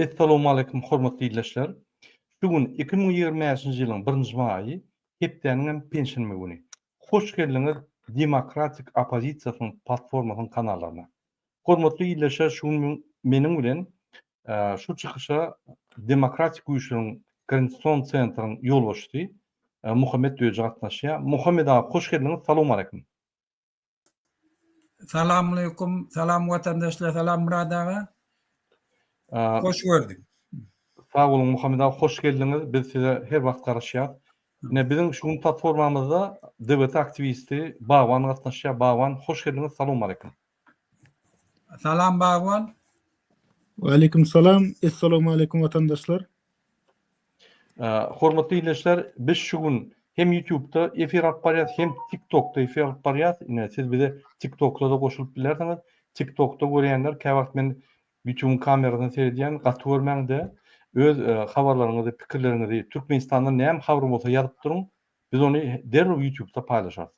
Assalamu alaykum hormatly dinleyijiler. Bugün 2025-nji ýylyň 1-nji maýy hepdeniň pensiýa güni. Hoş geldiňiz Demokratik Opozisiýasynyň platformasynyň kanalaryna. Hormatly dinleyijiler, şu meniň bilen şu çykyşa Demokratik güýçleriň Konstitusiýon Centrynyň ýolbaşçysy Muhammed Öýje gatnaşýar. Muhammed aga, hoş geldiňiz. Salamu alaykum. Salamu alaykum, salam vatandaşlar, salam Murad ağa. Hoş gördük. Sağ olun Muhammed ağa, hoş geldiňiz. Biz size her wagt garaşýar. Bizim şu platformamyzda DBT aktivisti Bagwan gatnaşýar. Bagwan, hoş geldiňiz. Salamu alaykum. Salam Bagwan. Aleyküm salam. Esselamu aleyküm vatandaşlar. Hormatly dinleyijiler, biz şu gün hem YouTube'da efir alyp barýar, hem TikTok'da efir alyp barýar. Siz bize TikTok'da da goşulyp bilersiňiz. TikTok'da görýänler käwagt men bütün kameradan seyredýän gaty görmäňde öz habarlaryňyzy, pikirleriňizi Türkmenistandan näme habar bolsa ýazyp duruň. Biz ony derhal YouTube'da paýlaşarys.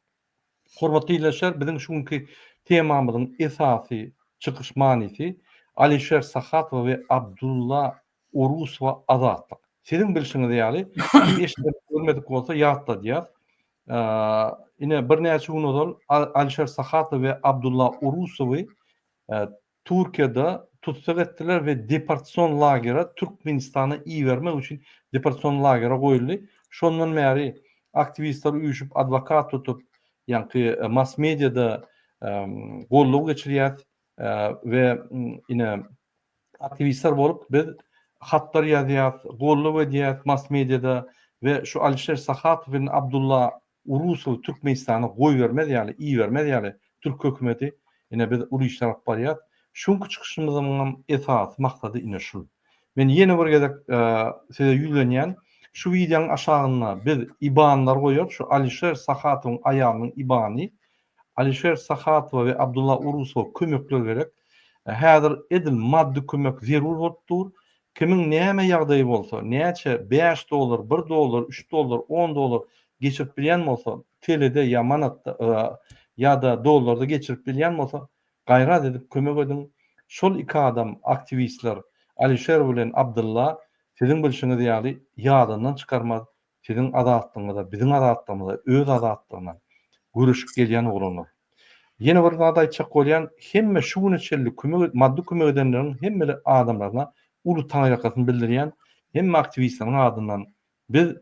Hormatly dinleyijiler, bizim şuňky temamyzyň esasy çykyş manysy Alisher Sahatov we Abdullah Urusow azatlyk. Sizin bilişiňiz ýaly, eşitip görmedik bolsa ýatda diýär. Ine bir näçe gün ol Alisher Sahatov we Abdullah Urusowy Türkiýede tutsak etdiler we deportasiýon lagera Türkmenistana iýermek üçin deportasiýon lagera goýuldy. Şondan bäri aktivistler üýüşüp advokat tutup, ýa-ni mass mediada gollug geçirýär we ine aktivistler bolup biz hatlar ýazýar, gollug edýär mass mediada we şu Alisher Sahatov we Abdullah Urusow Türkmenistana goý bermez ýaly, iý bermez ýaly Türk hökümeti ine biz ulu işler alyp barýar. Şuňky çykyşymyzyň esas maksady ine şu. Men ýene bir gezek size ýüzlenýän şu videoň aşagyna biz ibanlar goýar. Şu Alisher Sahatowyň aýalynyň ibany, Alisher Sahatov we Abdullah Urusow kömekler gerek. Häzir edil maddi kömek zerur bolupdyr. Kimin näme ýagdaýy bolsa, näçe 5 dolar, 1 dolar, 3 dolar, 10 dolar geçirip bilýän bolsa, telede ýa manatda ýa-da dollarda geçirip bilýän bolsa, gaýrat edip kömek edin. Şol iki adam aktivistler Alisher bilen Abdullah sizin bilişiňiz ýaly ýadandan çykarmaz. Sizin adatlygyňyza, biziň adatlygymyza, öz adatlygyna görüşüp gelýän olanlar. Ýene bir zat aýtjak bolýan, hemme şu güneçli kömek, maddi kömek edenleriň hemme adamlaryna ulu taňýyrakyny bildirýän, hemme aktivistleriň adyndan biz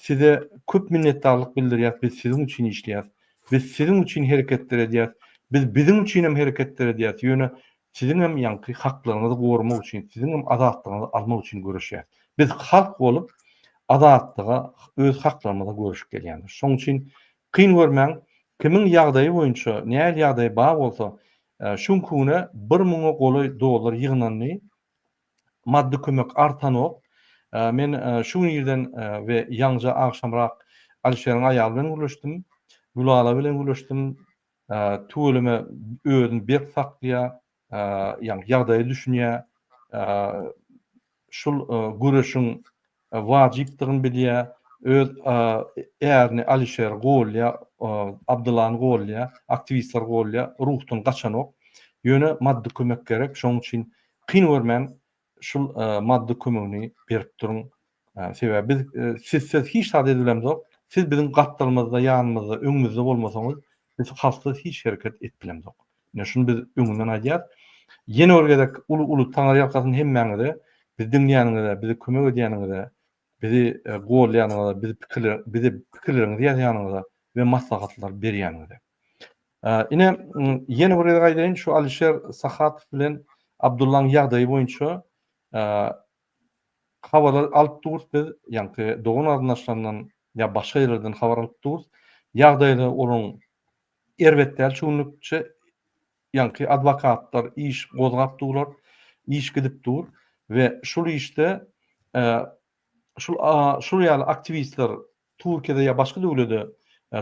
size köp minnetdarlyk bildirýär, biz sizin üçin işleýär, biz sizin üçin hereketler edýär, biz bizim üçin hem hereketler edýär. Ýöne sizin hem ýanky haklaryňyzy gorumak üçin, sizin hem adatlygyňyzy almak üçin görüşýär. Biz halk bolup adatlyga, öz haklarymyza görüşüp gelýändir. Şoň üçin kyn görmäň, kimin ýagdaýy boýunça, näme ýagdaýy bar bolsa, şuň güne 1000 goly dolar ýygnanly maddi kömek artanok. Men şu ýerden we ýaňja akşamrak Alisher'in aýaly bilen görüşdim. Gulala bilen görüşdim. Tuğulime özün bir saklaya, yani ýagdaýy düşünýär, şul görüşüň wajypdygyny bilýär, öz ärini Alisher golya, Abdullahyň golya, aktivistler golya ruhdan gaçanok. Ýöne maddi kömek gerek. Şoň üçin kyn görmän şul maddi kömegini berip duruň. Sebäbi biz sizsiz hiç sad edilemzok. Siz bizim gatlarymyzda, ýanymyzda, öňümizde bolmasaňyz biz halkda hiç hareket etbilemzok. Ine şunu biz öňünden aýdýar. Ýene bir gezek ulu taňary ýakasyny hemmäňizde biz dinleýänigizde, bizi kömek edýänigizde, bizi gollaýanygızda, bizi pikirleriňizi ýazýanygızda we maslahatlar berýänigizde. Ine ýene bir gezek aýdaýyn, şu Alisher Sahatov bilen Abdullahyň ýagdaýy boýunça habarlar alyp durýar biz, ýa-ni dogan arnaşlaryndan ýa başga ýerlerden habar alyp durýar. Ýagdaýlar olaň erbetler çoğunlukça ýa-ni adwokatlar iş gozgap durlar, iş gidip dur we şol işte şol ýaly aktivistler Türkiýede ýa başga döwlede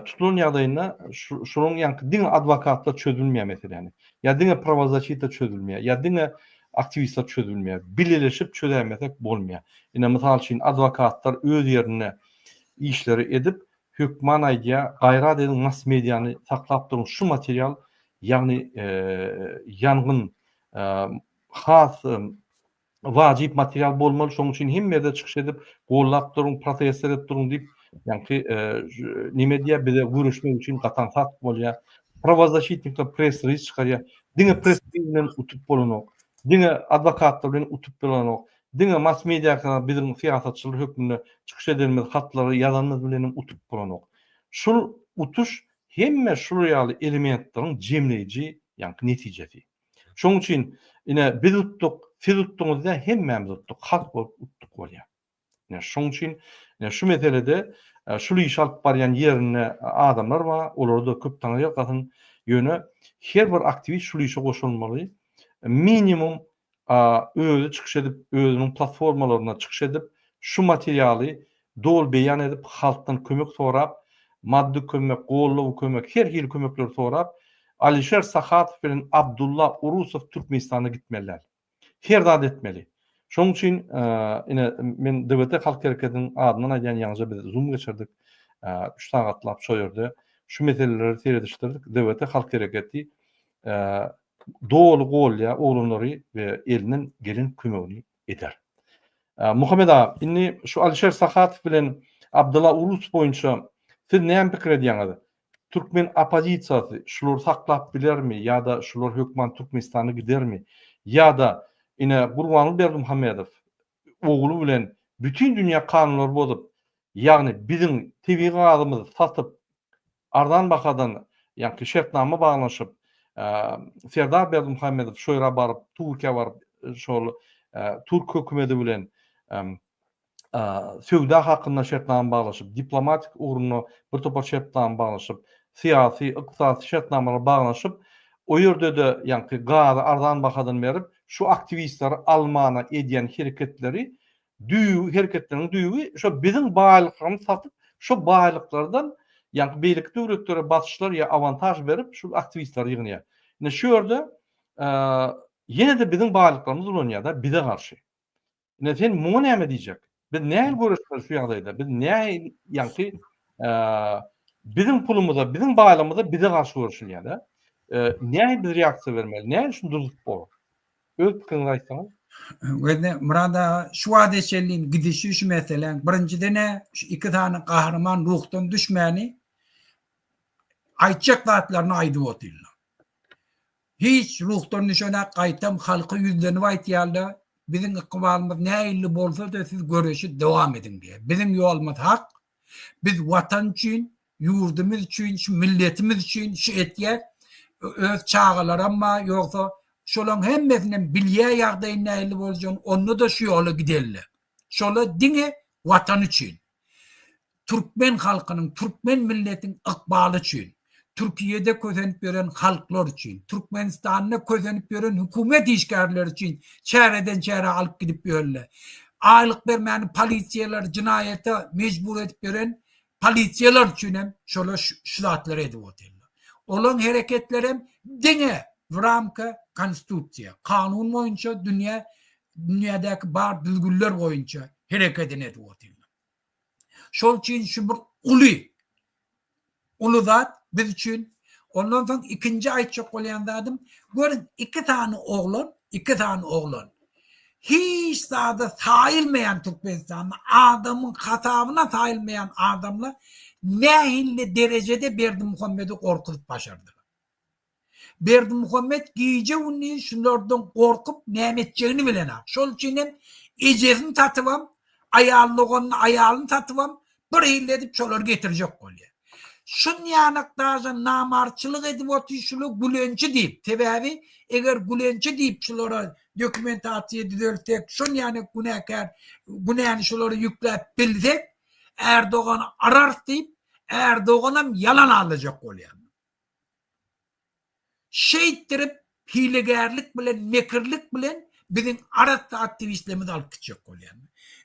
tutulan ýagdaýyna şonuň ýa-ni diňe adwokatlar çözülmeýär meseleni. Ýa diňe pravozachita çözülmeýär, ýa diňe aktivistler çözülmeýär. Birleşip çözämesek bolmaýar. Ine mysal üçin adwokatlar öz ýerine işleri edip hökman aýdýar, gaýrat edin mass mediany saklap duruň şu material, ýagny ýangyn has wajib material bolmaly. Şoň üçin hemmede çykyş edip gollap duruň, protest edip duruň diýip ýa-ni nime diýär, bize görüşmek üçin gatan tat bolýar. Правозащитниктер press release çykarýar. Diňe press bilen utup bolanok, diňe adwokatlar bilen utup bolanok, diňe mass mediýa biziň siýasatçylar hökmüne çykyş edilmez hatlary ýazanlar bilen utup bolanok. Şol utuş hemme şol ýaly elementleriň jemleýiji ýa-ni netijesi. Şoň üçin ine biz uttuk, siz uttuňuzda hemmemiz uttuk, halk bolup uttuk bolýar. Şoň üçin şu meselede şuly iş alyp barýan ýerine adamlar bar, olary da köp taňýar gatyn ýöne her bir aktivist şuly işe goşulmaly. Minimum özü çykyş edip, özüniň platformalaryna çykyş edip, şu materialy dol beýan edip, halkdan kömek sorap, maddi kömek, gollaw kömek, her hil kömekler sorap, Alişer Sahatov bilen Abdullah Urusov Türkmenistana gitmeliler. Her zat etmeli. Şoň üçin ine men DBT Halk Hereketi'nin adyna aýdan ýalňyja biz Zoom geçirdik. 3 sagatlap şo ýerde şu meseleleri seredişdirdik. DBT Halk Hereketi dolu golya oglanlary we elinden gelen kömegini eder. Muhammed abi, inni şu Alişer Sahatov bilen Abdullah Urusov boýunça siz näme pikir edýäňiz? Türkmen opozisiýasy şular saklap bilermi ýa-da şular hökman Türkmenistana gidermi? Ýa-da ine Gurbanuly Berdimuhammedow ogly bilen bütün dünýä kanunlar bozup, ýagny biziň TV gadymyzy satyp, ardan bakadan ýa-ni şertnama baglanşyp, Serdar Berdimuhammedow şo ýere baryp, Türkiýe baryp, şol Türk hökümeti bilen söwda hakynda şertnama baglaşyp, diplomatik uruny bir topar şertnama baglaşyp, siyasi, iqtisadi şertnamalara baglaşyp, o ýerde de ýa-ni gada ardan bakadan berip, şu aktivistler almana edýän hereketleri hereketleriň düýügi şo biziň baýlyklarymyzy satyp, şo baýlyklardan ýa-ni beýlik döwletlere basyşlar ýa avantaj berip şu aktivistler ýygnaýar. Ine şu ýerde ýene de biziň baýlyklarymyz bolanýar da bize garşy. Ine sen muňa näme diýjek? Biz näme görüşler şu ýagdaýda? Biz näme ýa-ni biziň pulumyza, biziň baýlygymyza bize garşy görüşilýär da. Näme bir reaksiýa bermeli? Näme şunu durup bolar? Öz pikirini aýtsaňyz. Wede murada şu adeçelliğin gidişi şu meselen birincide şu iki tane kahraman ruhtan düşmeni aytjak zatlaryny aýdyp oturlar. Hiç ruhtan düşene gaýtam halky yüzlenip aýtýarlar. Biziň ykbalymyz näýli bolsa da siz göreşi dowam edin diýe. Biziň ýolumyz hak. Biz watan üçin, ýurdumyz üçin, şu milletimiz üçin şu etýär öz çağalar amma ýoksa şolan hemmesinin bilýä ýagdaýy näýli boljan, onu da şu ýola giderler. Şola diňe watan üçin, Türkmen halkynyň, Türkmen milletiň ykbaly üçin, Türkiýede közenip beren halklar üçin, Türkmenistanyna közenip beren hökümet işgärleri üçin çäreden çäre alyp gidip ýörler. Aýlyk bermäni polisiýalar jinaýata mejbur edip beren polisiýalar üçin hem şola şu zatlar edip oturlar. Olan hereketler hem diňe Vramka konstitusiya, kanun boýunça dünyadaki bar düzgünler boýunça hereket edip oturlar. Şol üçin şu bir ulu zat biz üçin. Ondan soň ikinji aýtjak bolýan zadım, görün iki tane oğlan. Hiç zada sayılmayan Türkmenistan'da adamın hatabına sayılmayan adamlar nähille derecede Berdimuhammed'i korkutup başardılar. Berdimuhammed giýje unni şunlardan korkup nämetjegini bilen. Şol üçin hem ejezini tatypam, aýalyny tatypam, bir hille edip şolar getirjek bolýar. Şun ýanykdaja namarçylyk edip otyşuly gülençi diýip, tebebi eger gülençi diýip şolara dokumentasiýa düzeltek, şun ýany günäni şolary ýükläp bilsek, Erdoğan arar diýip, Erdoğanam yalan alacak bolýar. Şeýtirip, hilegärlik bilen, mekirlik bilen biziň arasy aktivistlerimiz alyp gitjek bolýar.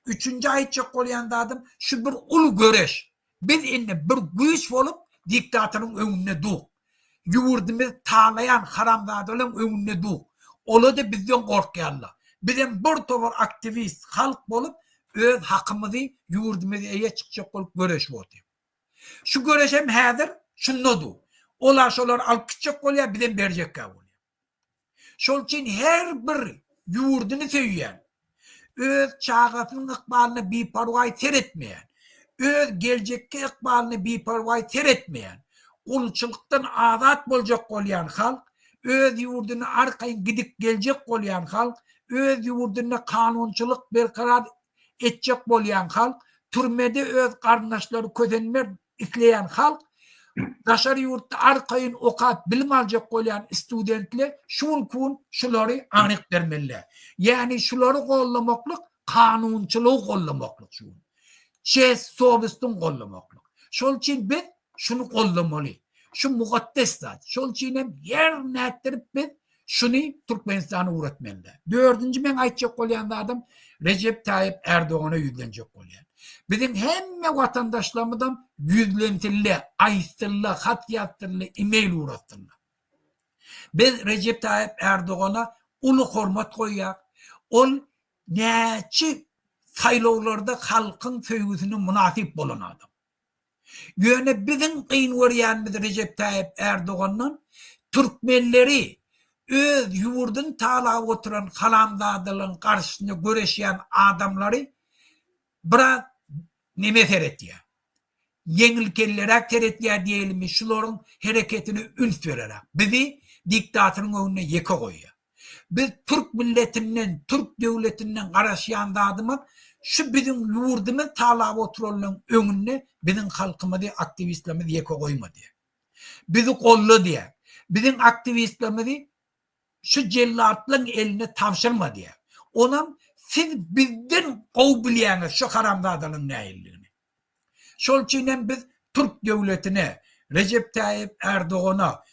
Üçüncü aýtjak bolýan zadım şu bir ulu göreş. Biz indi bir güýç bolup diktatyryň öňünde dur. Ýurdumyz talayan haramzadalaryň öňünde dur. Ola da bizden korkýarlar. Biziň bir topar aktivist halk bolup öz hakymyzy ýurdumyza eýe çykjak bolup göreş bolýar. Şu göreş hem häzir şunda dur. Olar şolar alyp gitjek bolýar, biziň berjekkä bolýar. Şol üçin her bir ýurduny söýýän, öz çağatının ıkbalını biparvay seyretmeyen, öz gelecekki ıkbalını biparvay seyretmeyen, ulçuluktan azat bolacak bolyan halk, öz yurdunu arkayın gidip gelecek bolyan halk, öz yurdunu kanunçuluk berkarar etcek bolyan halk, türmede öz kardeşleri közenler isleyen halk, daşarı yurtta arkayın okat bilim alacak bolyan studentler şun şuları anık vermeliler. Yani şuları kollamaklık kanunçuluğu kollamaklık şun. Çes sobistun kollamaklık. Şol için biz şunu kollamalı. Şu mukaddes zat. Şol için hem yer nettirip biz şunu Türkmenistan'a uğratmalılar. Dördüncü men aytacak bolyan adam Recep Tayyip Erdoğan'a yüzlenecek bolyan. Bizim hemme vatandaşlarımızdan yüzlentirli, ayıstırlı, hat yaptırlı, e-mail uğrattırlı. Biz Recep Tayyip Erdoğan'a ulu hormat koyak. Ol neçi saylovlarda halkın söygüsüne münasip bolan adam. Yöne bizim kıyın veriyenimiz Recep Tayyip Erdoğan'ın Türkmenleri öz yurdun tala oturan kalamdadılın karşısında göreşen adamları bırak neme terettiye. Yenilkelere terettiye diyelim şuların hareketini üns vererek. Bizi diktatörün önüne yeka koyuyor. Biz Türk milletinden, Türk devletinden karşıyan adamı şu bizim yurdumuz tala oturanın önüne bizim halkımızı aktivistlerimizi yeka koyma diye. Bizi kollu diye. Bizim aktivistlerimizi şu cellatların eline tavşırma diye. Onun siz bizden kovbiliyeniz şu haramdadalın neyilliğini. Şol için biz Türk devletine, Recep Tayyip Erdoğan'a,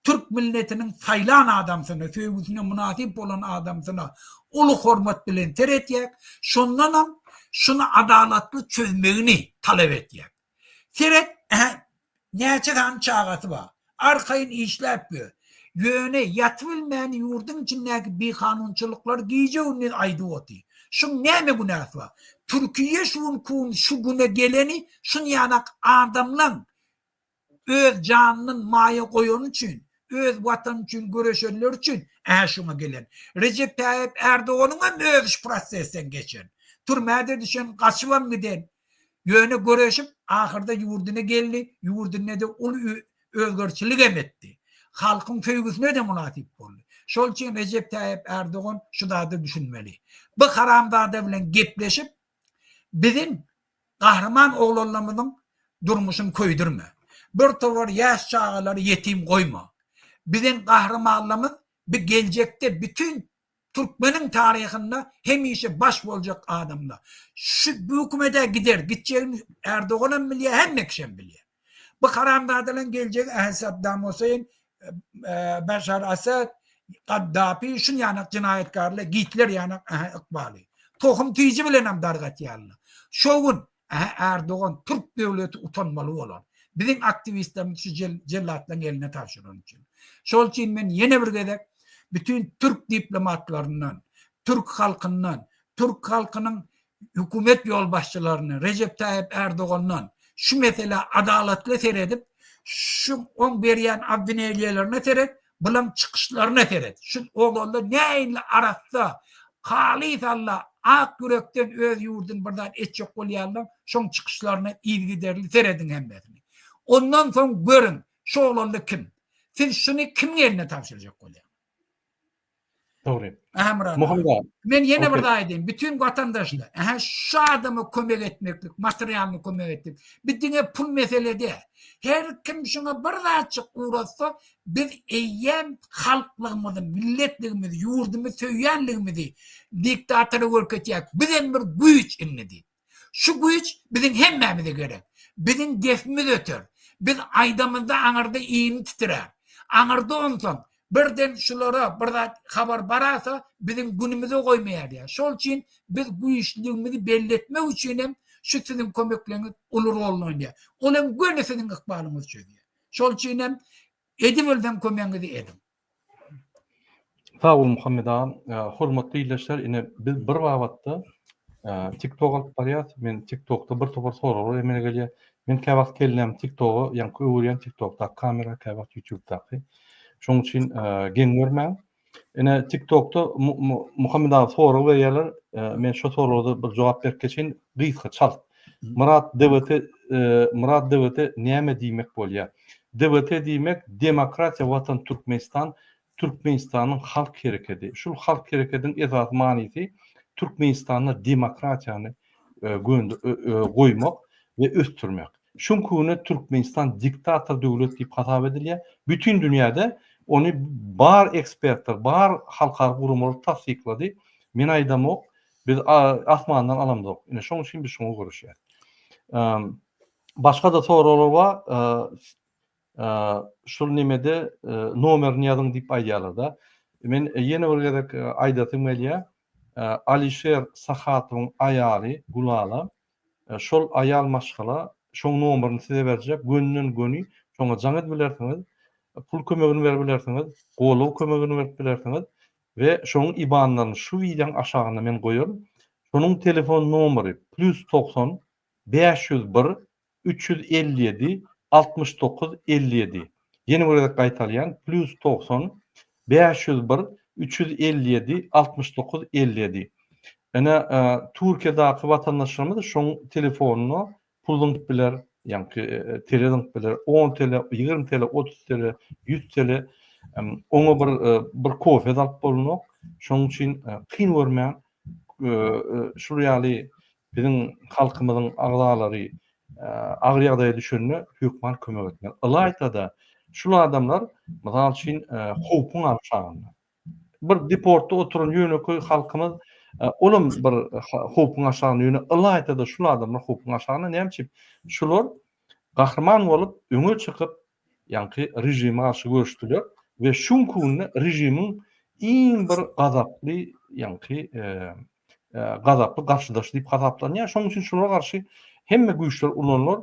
Türk milletinin sayılan adamsına, sevgisine münasip olan adamsına ulu hormat bilen teretiyek, şundan şunu adaletli çözmeğini talep etiyek. Seret, neçeden çağası var. Arkayın işler yapıyor. Yöne yatılmayan yurdun içindeki bir kanunçuluklar giyeceğinin aydı oti. Şun ne mi bu neresi var? Türkiye şu güne geleni şun yanak adamla öz canının maya koyun için, öz vatan için, göreşenler için şuna gelen. Recep Tayyip Erdoğan'ın öz prosesten geçen. Türmede düşen kaçıvan giden. Yöne göreşip ahırda yurduna geldi. Yurduna da ulu özgürçülük emetti. Halkın sevgisine de münasip oldu. Şol için Recep Tayyip Erdoğan şu da düşünmeli. Bu haramdada bilen gepleşip bizim kahraman oğullarımızın durmuşunu koydurma. Bir tavır yaş çağları yetim koyma. Bizim kahramanlarımız bir gelecekte bütün Türkmenin tarihinde hemişe baş olacak adamlar. Şu hükümete gider. Gideceğini Erdoğan'ın biliyor hem Mekşen biliyor. Bu haramdadalan gelecek Saddam Hüseyin, Beşar Asad, Kaddafi, şun yanak cinayetkarlı, Hitler yanak ikbali. Tohum tüyücü bilen hem dargat yerli. Şoğun Erdoğan Türk devleti utanmalı olan. Bizim aktivistlerimiz şu cellatların eline tavşıran için. Şol için ben yine bir gedek bütün Türk diplomatlarından, Türk halkının hükümet yolbaşçılarını, Recep Tayyip Erdoğan'dan şu mesela adaletli seyredip şu on beriyen abdineliyelerine seyret, bulan çıkışlarına seyret. Şu oğlanlar neyle arasında halis Allah ak yürekten öz yurdun buradan etçek olyanlar şun çıkışlarına ilgiderli seyredin hemmetini. Ondan sonra görün şu oğlanlar kim? Siz şunu kim yerine tavşıracak olyan? Doğru. Muhammed abi. Ben yine burada edeyim. Bütün vatandaşlar şu adamı kömek etmeklik, materyalini kömek etmek. Bütüne pul meselede. Her kim şuna burada açık uğraşsa biz eyyem halklığımızı, milletliğimizi, yurdumuzu, söyleyenliğimizi diktatörü örketecek. Bizim bir güç inledi. Şu güç bizim hemmemize gerek. Bizim defimiz ötür. Biz aydamızda anırda iğni titrer. Anırda onsan. Birden şulara burada haber barasa bizim günümüze koymayar ya. Şol için biz bu işliğimizi belli etmek için hem şu sizin kömekleriniz olur olun diye. Onun gönlü sizin ıkbalınız çözüyor. Şol için hem edim ölden kömeğinizi edim. Sağ ol Muhammed ağam. Hormatly ýerleşler, ine biz bir wagtda TikTok alyp barýar. Men TikTokda bir topar soralar emine gelýär. Men käwagt kelýär TikTok'u, ýa-ni öwürýän TikTok'da kamera, käwagt YouTube'da. Şoň üçin gen görmän. Ene TikTok'ta Muhammed abi soru berýärler. Men şu soruga bir jogap berip geçen gysga çal. Murat Devleti näme diýmek bolýar? Devleti diýmek Demokratiya Watan Türkmenistan, Türkmenistanyň halk hereketi. Şol halk hereketiniň esas manysy Türkmenistanda demokratiýany goýmak we ösdürmek. Şunkuny Türkmenistan diktator döwlet diýip hasap edilýär. Bütün dünýäde onu bar ekspertler, bar halkara gurumlar tasdiklady. Men aýdamok, biz asmandan alamdyk. Ine şoň üçin biz şoňa görüşýär. Başga da soralar bar. Şol nimede nomerini ýazyň diýip aýdýarlar da. Men ýene bir gerek aýdatym gelýär. Alişer Sahatyň aýaly Gulala şol aýal maşgala şoň nomerini size berjek. Gönnün göni şoňa jaň edip pul kömegini berip bilersiňiz, goýlaw kömegini berip bilersiňiz we şoň IBANlaryny şu wideoň aşagyna men goýarym. Şonuň telefon nomeri +90 501 357 69 57. Ýene bir gaýtalýan +90 501 357 69 57. Ene Türkiýedäki watandaşlarymyz şoň telefonuny puldyň biler, ýa-ni teledyň biler 10 TL, 20 TL, 30 TL, 100 TL oňa bir kofe alyp bolmak. Şoň üçin kyn görmän şu ýaly biziň halkymyzyň agdalary agry ýagdaýa düşenine hökümet kömek etmek. Ilaýda şul adamlar mysal üçin howpun alşagyny. Bir deportda oturan ýöneköy halkymyz olum bir howpun aşagyny ýöne ilaýda da şul adamlar howpun aşagyny näme? Şular gahrman bolup öňe çykyp ýa-ni rejime garşy görüşdiler we şunkuny rejimiň iň bir gazaply ýa-ni gazaply garşydaş diýip hasaplanýar. Şoň üçin şulara garşy hemme güýçler ulanlar.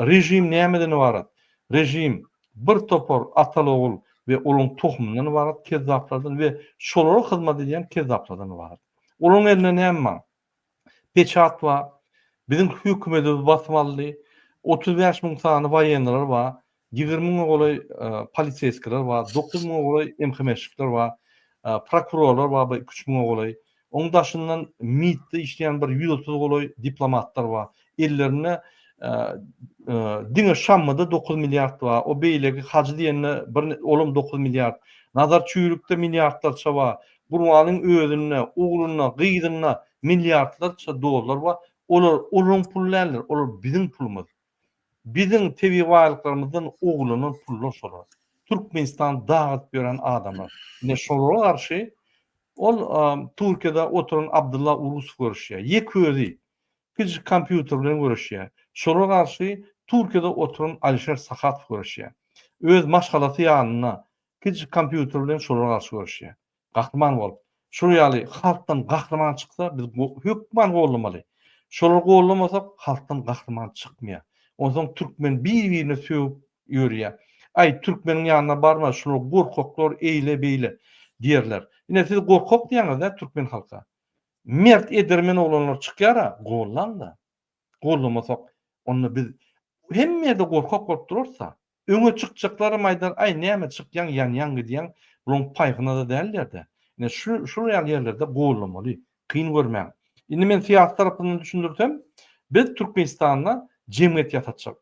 Rejim nämeden ibaret? Rejim bir topar atalogul we olaň tohumyndan ibaret kezzaplardan we şolara hyzmat edýän kezzaplardan ibaret. Olaň eline näme? Peçat bar. Biziň hökümetimiz basmaly. 35.000 sany baýanlar bar. 20.000 golay polisiýeskler bar. 9.000 golay emhemeşikler bar. Prokurorlar bar 3.000 golay. Oň daşyndan MİT'de işleyen bir 130 golay diplomatlar bar. Ellerine diňe şammada 9 milyard bar. O beýlegi hacı diýenne bir olum 9 milyard. Nazar çüýrükde milyardlarça bar. Burmanyň özüne, oglunyna, gyýdyna milyardlarça dollar bar. Olaryň pullarlar, olar biziň pulumuz. Biziň tebi waýlyklarymyzdan oglunyň pulları sorar. Türkmenistan dağıt beren adamlar. Ne şolara garşy ol Türkiýede oturan Abdullah Urus görüşýär. Ýeközi kiçik kompýuter bilen görüşýär. Şolara garşy Türkiýede oturan Alişer Sahat görüşýär. Öz maşgalasy ýanyna kiçik kompýuter bilen şolara garşy görüşýär. Gahrman bolup, şu ýaly halkdan gahrman çyksa biz hökman gollamaly. Şolar gollamasak halkdan gahrman çykmaýar. Ondan Türkmen bir-birine söýüp ýörýär. Ay Türkmeniň ýanyna barma, şolar gorkoklar eýle beýle diýerler. Ine siz gorkok diýäňiz Türkmen halka. Mert edermen olanlar çykýar, gollan-da. Gollamasak onu biz hemmede gorkok bolup durursa, öňe çykjaklary maýdan ay näme çykýan ýan-ýan diýen bulan paýgyna da däldir-de. Ine şu ýerlerde gollamaly, kyn görmän. Indi men siýasat tarapyndan düşündirsem, biz Türkmenistanda jemgyýet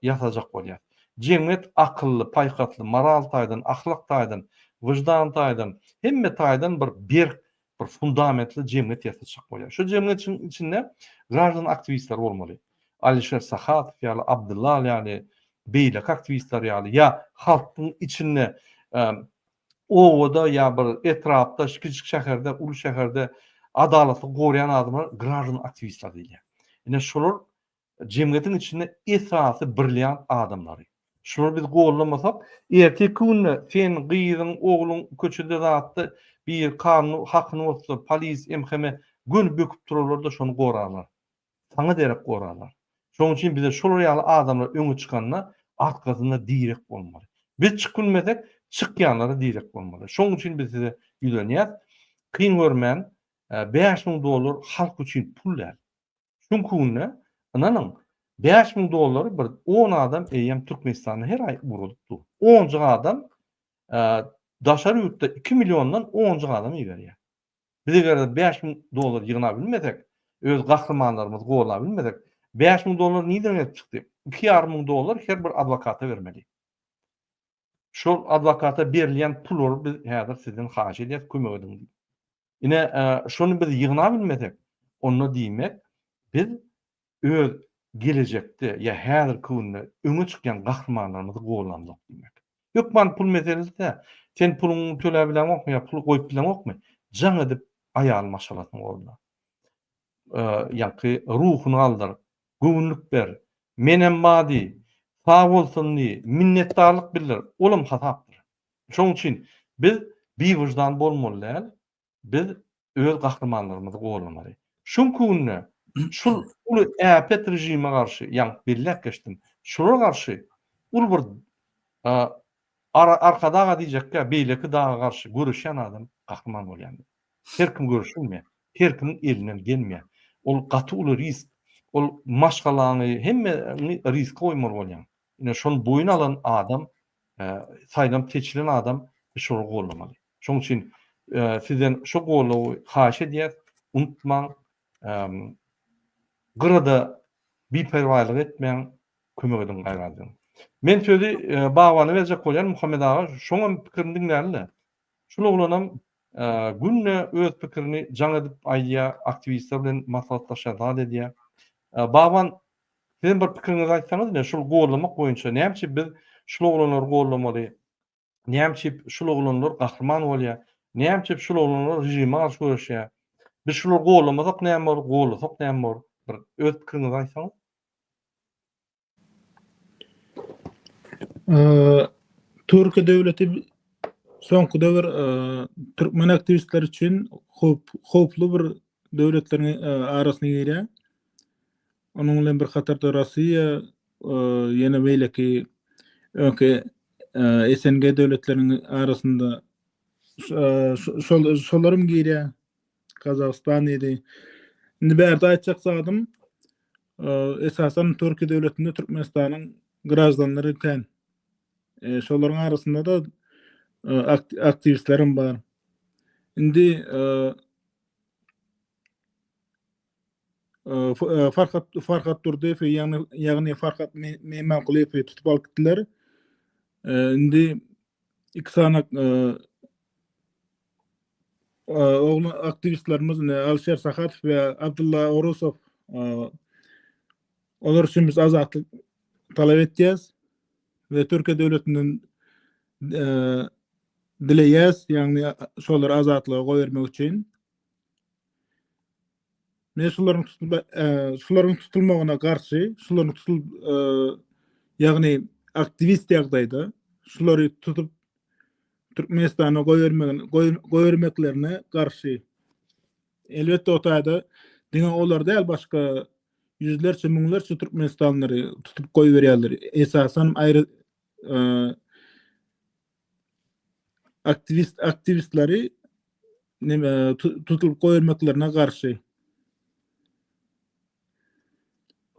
ýatajak bolýar. Jemgyýet akylly, paýkatly, moral taýdan, ahlak taýdan, wyjdan taýdan, hemme taýdan bir fundamentli jemgyýet ýatajak bolýar. Şu jemgyýetiň içinde gardan aktivistler bolmaly. Alişer Sahat ýaly Abdullah ýaly beýlek aktivistler ýaly ýa halkyň içinde owada ýa bir etrapda kiçik şäherde, ulu şäherde adalatly gorayan adamlar gardan aktivistler diýilýär. Ine şolar jemgyýetiň içinde esasy birleýän adamlar. Şunu biz gollamasak, erteki günne sen gyýdyň, ogluň köçede zatdy bir kanun hakyny bolsa, polis, emheme gün böküp durarlar da şonu gorarlar. Saňa derek gorarlar. Şoň üçin bize şol ýaly adamlar öňe çykanda arkasyna direk bolmaly. Biz çykylmasek, çykýanlara direk bolmaly. Şoň üçin biz size ýülenýär. Kyn görmän, $5.000 halk üçin pullar. Şunkuny, ananyň $5.000 bir 10 adam eýem Türkmenistanyň her aý urulupdy. 10 adam daşary ýurtda 2 milliondan 10 adam ýerýär. Biz eger $5.000 ýygyna bilmesek, öz gahrymanlarymyzy golla bilmesek, $5.000 niden gelip çykdy? $2.500 her bir adwokata bermeli. Şol adwokata berilýän puly biz häzir sizden haýy edýäs, kömek ediň. Ine şonu biz ýygyna bilmesek, onu diýmek biz öz gelecekde ýa häzirki günde öňe çykýan gahrymanlarymyzy gollandyk diýmek. Ýok man pul meselesinde sen puluny töle bilemokmy ýa pul goýup bilemokmy? Jaň edip aýal maşgalatyň boldy. Ýa-ki ruhuny aldyr, göwnlük ber, menem madi, sag bolsun diýip minnetdarlyk bildir. Olam hatapdyr. Şoň üçin biz biwjdan bolmaly, biz öz gahrymanlarymyzy gollamaly. Şonku günde şul uly äpet rejime garşy, ýa bellek geçdim. Şolara garşy ul bir arkadaga diýjekkä beýleki daga garşy görüşen adam gahrman bolýandy. Her kim görüşilmeýär, her kimin elinden gelmeýär. Ol gaty uly risk, ol maşgalany hemme risk goýmar bolýan. Ine şonu boyun alan adam, saýdam teçilen adam şonu gollamaly. Şoň üçin sizden şo gollawy haýy edýär, unutmaň, gyrada biperwalyk etmeň, kömek ediň gaýradyň. Men sözi bagwany berjek bolýan Muhammed aga, şoňa pikirini dinlärli. Şol oglanam günne öz pikirini jaň edip aýdýar, aktivistler bilen maslahatlaşýar, edýär. Bagwan, sizin bir pikiriňizi aýtsaňyz, şol gollamak boýunça näçe biz şol oglanlary gollamaly, näçe şol oglanlar gahrman bolýar, näçe şol oglanlar rejime garşy görüşýär. Biz şolary gollamasak näme bol, gollasak näme bol? Bir öz pikiriňizi aýtsaňyz. Türkiýe döwleti soňky döwür türkmen aktivistler üçin hoply bir döwletleriň arasyna girýär. Onuň bilen bir hatarda Russiýa, ýene beýleki SNG döwletleriniň arasynda şolarym girýär. Kazakystan edi. Indi bärde aýtjak zadym, esasen Türkiýe döwletinde Türkmenistanyň grajdanlary eken. Şolaryň arasynda da aktivistlerim bar. Indi Farhat Durdeýew ýagny Farhat Memmanquliýew tutup alyp gitdiler. Indi iki sanak oğlu aktivistlerimiz Alşer Sahatov ve Abdullah Orusov olar üçin biz azatlyk talap etýäs ve Türkiýe döwletinden dileýäs, ýagny şolary azatlyga goýbermek üçin. Men şolaryň tutulmagyna garşy, şolaryň ýagny aktivist ýagdaýda şolary tutup Türkmenistana goýbermeklerine garşy. Elbetde o taýda diňe olar däl başga yüzlerce müňlerce Türkmenistanlary tutup goýberýärler. Esasen aýry aktivistleri tutup goýbermeklerine garşy.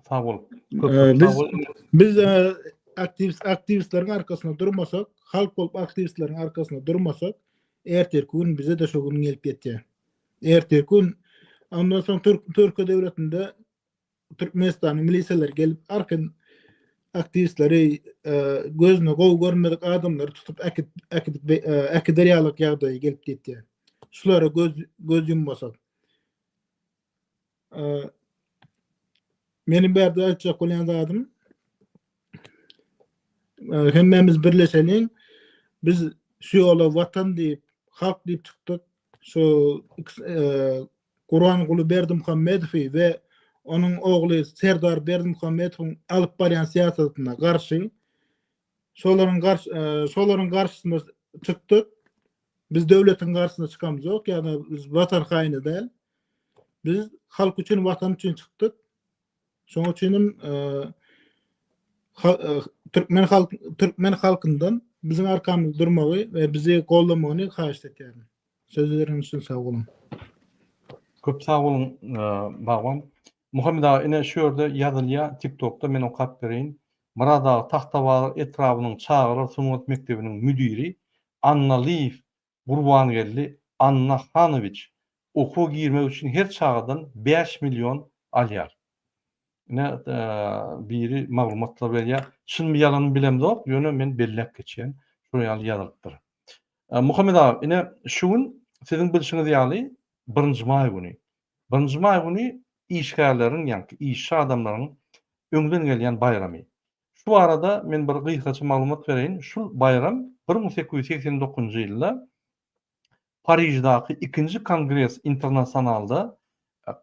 Sag bol. Biz aktivistleriň arkasyna durmasak, halk bolup aktivistleriň arkasyna durmasak, erterki gün bize de şo gün gelip ýetýär. Erterki gün ondan soň Türkiýe döwletinde Türkmenistanyň milisiýaları gelip arkan aktivistleri gözüne gowy görmedik adamlary tutup äkiderýalyk ýagdaýa gelip ýetýär. Şulara göz yummasak. Menim bärde aýtjak bolýan zadym, hemmemiz birleşeliň, biz şu ýola watan diýip, halk diýip çykdyk. Şu Guran Guly Berdimuhammedow we onuň ogly Serdar Berdimuhammedowyň alyp barýan siýasatyna garşy, şolaryň garşysyna çykdyk. Biz döwletiň garşysyna çykamyzok, ýa-da biz watan haýyny däl. Biz halk üçin, watan üçin çykdyk. Şoň üçin Türkmen halkyndan biziň arkamyzda durmagy we bizi gollamagy haýyş etýär. Sözleriň üçin sag bolun. Köp sag bolun bagwan. Muhammed aga ine şu ýerde ýazylýar TikTokda men okap bereýin. Murada Taxtabaly etrabynyň Çağrı Sunat mektebiniň müdiri Anna Leaf, Gurbangelli, Anna Hanovic okuw girmek üçin her çağdan 5 milyon alýar. Biri maglumatlar berýär. Şunu ýalany bilemdok, ýöne men bellek geçýän. Şoňa ýalypdyr. Muhammed abi, şu gün sizin bilişiňiz ýaly 1-nji may güni. 1-nji may güni işgärleriň, ýa-ni iş adamlarynyň öňden gelýän bayramy. Şu arada men bir gysgaça maglumat bereýin. Şu bayram 1889-njy ýylda Parijdaky 2-nji Kongres Internasionalda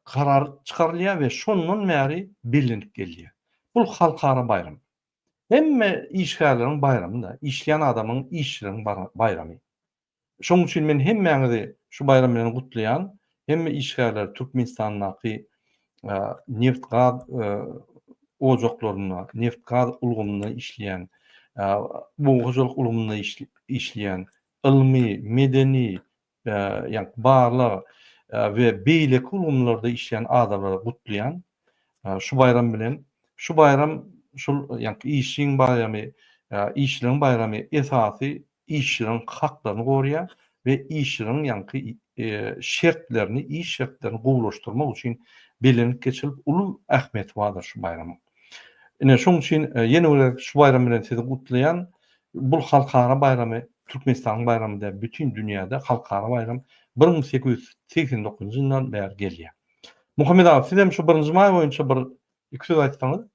karar çykarylýar we şondan bäri bilinip gelýär. Bu halkara bayram. Hemme işgärleriň bayramında, işleyen adamın işçilerin bayramy. Şoň üçin men hemmeňizi şu bayram bilen gutlaýan, hemme işgärler Türkmenistanyň neft gaz ojaklaryna, neft gaz ulgamyna işleýän, bu gojalyk ulgamyna işleýän, ilmi, medeni, ýa-ni barlyk we beýlek ulgamlarda işleýän adamlara gutlaýan şu bayram bilen, şu bayram şol ýa-ni işçiň bayramy, işçilerin bayramy esasy işçilerin haklaryny goruýar we işçilerin ýa-ni şertlerini, iş şertlerini gowlaşdyrmak üçin belenip geçilip uly ähmiýeti bardyr şu bayrama. Şoň üçin ýene şu bayram bilen sizi gutlaýan bu halkara bayramy, Türkmenistanyň bayramy da bütün dünýäde halkara bayram 1889-njy ýyldan bäri gelýär. Muhammed abi, siz hem şu 1-nji may boýunça bir iki söz aýtsaňyz.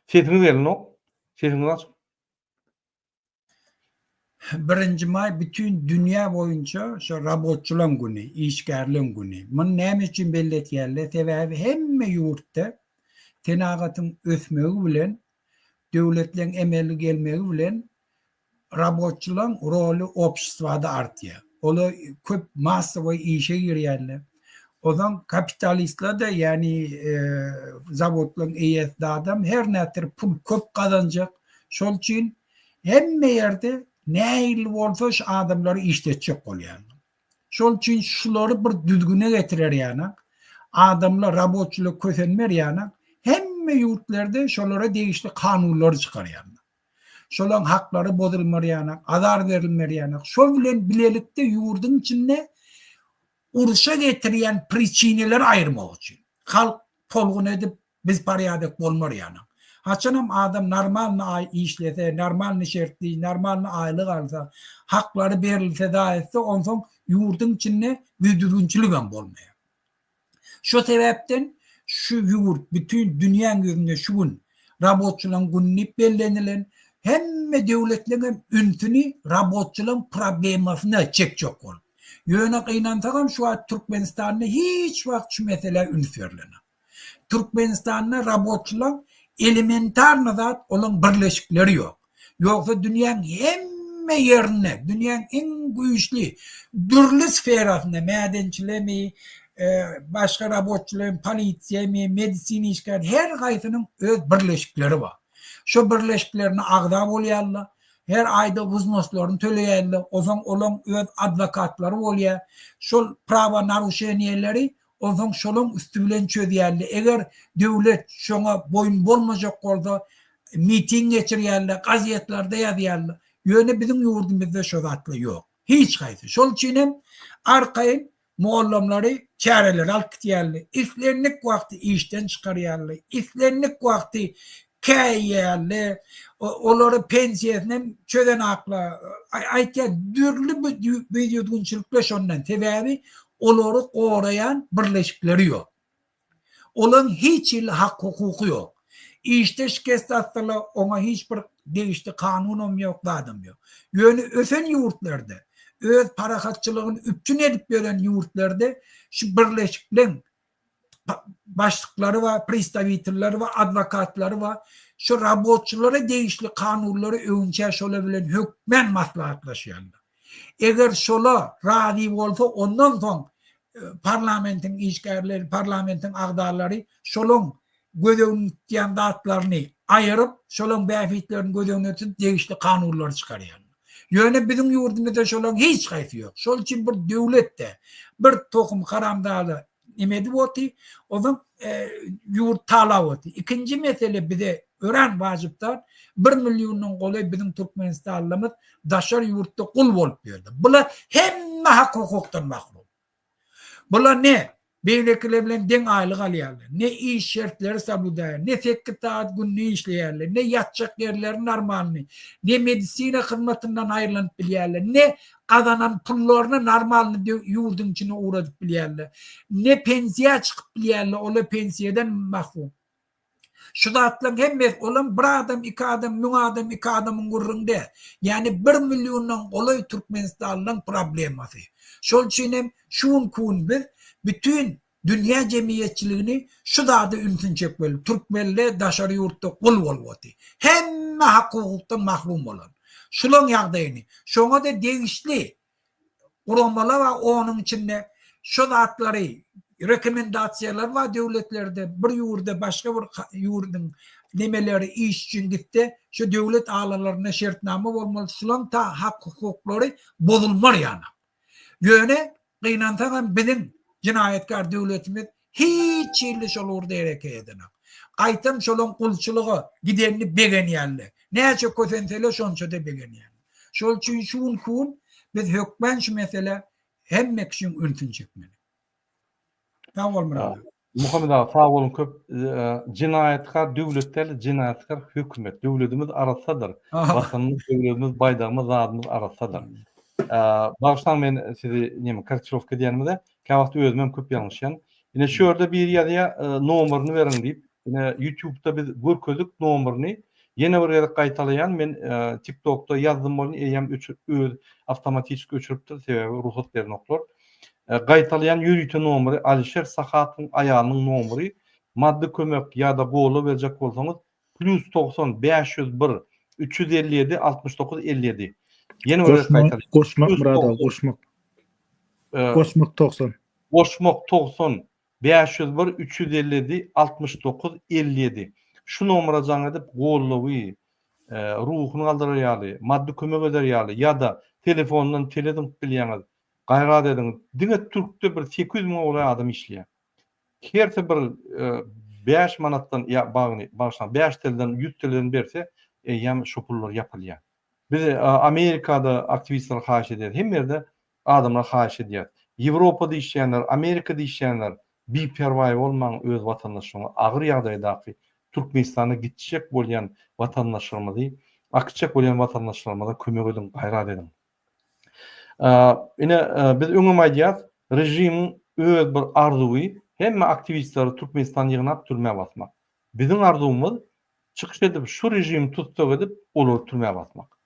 Sesiniz gelnok. Sesiniz açyk. 1-nji may bütün dünýä boýunça şu rabotçulan güni, işgärliň güni. Mun näme üçin belletýärler? Sebäbi hemme ýurtda tenagatyň ösmegi bilen, döwletleň emeli gelmegi bilen rabotçulan roli opşswada artýar. Olar köp massawy işe girýärler. Ozan kapitalistler de yani zawodlaryň eýesde adam her nätir pul köp kazanjak. Şol üçin hemme ýerde näil bolsa şu adamlary işletjek bolýar. Şol üçin şulary bir düzgüne getirer ýa-ni. Adamlar rabotçulyk kösenmer ýa-ni. Hemme ýurtlarda şolara degişli kanunlar çykarýar. Şolaryň haklary bozulmar ýa-ni, azar berilmer ýa-ni. Şol bilen bilelikde ýurdyň içinde uruşa getirýän priçineler aýyrmak üçin. Halk tolgun edip biz parýadek bolmar ýa-ni. Haçanam adam normalny işlese, normalny şertli, normalny aýlyk alsa, haklary berilse da etse, onsoň ýurdyň içinde düzgünçilik hem bolmaýar. Şu sebäpden şu ýurt bütün dünýäň gözünde şu gün rabotçulan günni bellenilen hemme döwletleriň üntüni rabotçulan problemasyna çekjek bol. Ýöne gynansaňam şu Türkmenistanda hiç wagt şu mesele ünferlenir. Türkmenistanda rabotçular elementar nazat olan birleşikleri yok. Yoksa dünyanın hemme yerine, dünyanın en güçlü dürlü sferasında madençilemi, başka rabotçuların, politsiyemi, medisini işgal her gaysının öz birleşikleri var. Şu birleşiklerini ağda bolýarlar. Her ayda wuznoslaryny töleýärler. Ozan olan öz advokatları bolýar. Şol prava naruşeniýerleri ozan şolun üstü bilen çözýärler. Eger döwlet şoňa boyun bolmajak bolsa miting geçirýärler, gazetlerde ýazýarlar. Ýöne bizim ýurdumyzda şo zatly ýok. Hiç gaýsy. Şol üçin hem arkaýyn muallimleri çäreler alyp gitýärler. İslernik wagty işden çykarýarlar. İslernik wagty käýärler. Olary pensiýasyny çöden akla aýtýar dürli bir ýüzgünçilikler şondan sebäbi olary goraýan birleşikleri ýok. Olan hiç hak hukuky ýok. İşte şikest atsalar ona hiç bir degişli kanunum ýok, adam ýok. Ýöne ösen ýurtlarda, öz parahatçylygyny üpçün edip beren ýurtlarda şu birleşikliň başlyklary we pristavitelleri we adwokatlary we şu rabotçulara degişli kanunlary öňçe şola bilen hökmen maslahatlaşýarlar. Eger şola razy bolsa ondan soň parlamentin işgärleri, parlamentin agdarlary şolun gödöwünýän datlaryny aýyryp, şolun bäfitlerini gödöwünýän degişli kanunlar çykarýarlar. Ýöne bizim ýurdumyzda şolun hiç gaýsy ýok. Şol üçin bir döwletde bir tokum haramdaly imedi boti, onun yurt tala boti. İkinci mesele bize öğren vaciptar 1 milyonun golay bizim Türkmenistanlımız daşar yurtta kul bolup berdi. Bular hemme hak hukuktan mahrum. Bular ne? Beylekiler bilen den aylık alýarlar. Ne iş şertleri sabudayar, ne 8 saat günni işleýärler, ne yatacak yerleri normalni, ne medisina hyzmatynyň aýrylanyp bilýärler, ne kazanan pullaryny normalni ýurdun içine uğradyp bilýärler, ne pensiya çykyp bilýärler, ola pensiyadan mahrum. Şu zatlaryň hemme olan bir adam, iki adam, 1000 adam, iki adamyň gurrunde. Yani 1 milyondan golay Türkmenistanlyň problemasy. Şol üçin hem şuň kun biz bütün dünya cemiyetçiliğini şu dağda ümsünçek böyle. Türkmenle daşarı yurtta kul bolwady. Hemme hak hukuktan mahrum bolan. Şulan ýagdaýyny. Şoňa da degişli uramalar we onun içinde şu zatlary rekomendasiýalar var döwletlerde bir ýurda başga bir ýurdun nemeleri iş üçin gitdi. Şu döwlet ağalaryna şertname bolmaly. Şulan ta hak hukuklary bozulmaly ýana. Ýöne gynansaň bizim cinayetkar döwletimiz hiç ýerli şol urda ereke edene. Gaýtam şolun kulçulugy gidenini begenýärler. Näçe kösensele şonça da begenýärler. Şol üçin şuň kun biz hökmen şu mesele hemme kişiň ünsün çekmeli. Tamam mı? Muhammed ağa sağ olun köp cinayetkar döwletler, cinayetkar hökümet döwletimiz arasadyr. Vatanymyz, döwletimiz, baýdagymyz, zadymyz arasadyr. Baştan men sizi neme kartировка diýenimde kawagt özüm köp ýalňyşýan. Ine şu ýerde bir ýadia nomerini beriň diýip, ine YouTube'da biz görkezdik nomerini ýene bir ýere gaýtalaýan men TikTok'da ýazdym bolny eýem öz awtomatik göçüripdir sebäbi ruhsat bernoklar. Gaýtalaýan ýürüýte nomeri Alişer Sahatyň aýalynyň nomeri maddi kömek ýa-da goly berjek bolsaňyz +90 501 357 69 57. Ýene bir gaýtalaýan. Goşmak burada, goşmak. Goşmak 90. Goşmak 90 501 357 69 57. Şu nomera jaň edip gollawy ruhuny aldyrýaly, maddi kömek ederýaly ýa-da telefondan telefon bilýäňiz gaýrat ediň. Diňe Türkde bir 800 000 olay adam işleýär. Herse bir 5 manatdan ýa bagyny başdan 5 telden 100 telden berse ýam şu pullar ýapylýar. Biz Amerikada aktivistler haýyş edýär. Hem ýerde adamlar haýyş edýär. Ýewropada işleýänler, Amerikada işleýänler bir perwaý bolmaň öz watandaşlaryna agyr ýagdaýdaky Türkmenistana gitjek bolýan watandaşlarymyzy, akçak bolýan watandaşlarymyza kömek edin, gaýrat edin. Ine biz öňe aýdýar, rejim öz bir arzuwy hemme aktivistleri Türkmenistan ýygnap türmäge basmak. Biziň arzumyz çykyş edip şu rejim tutsak edip olar türmäge basmak.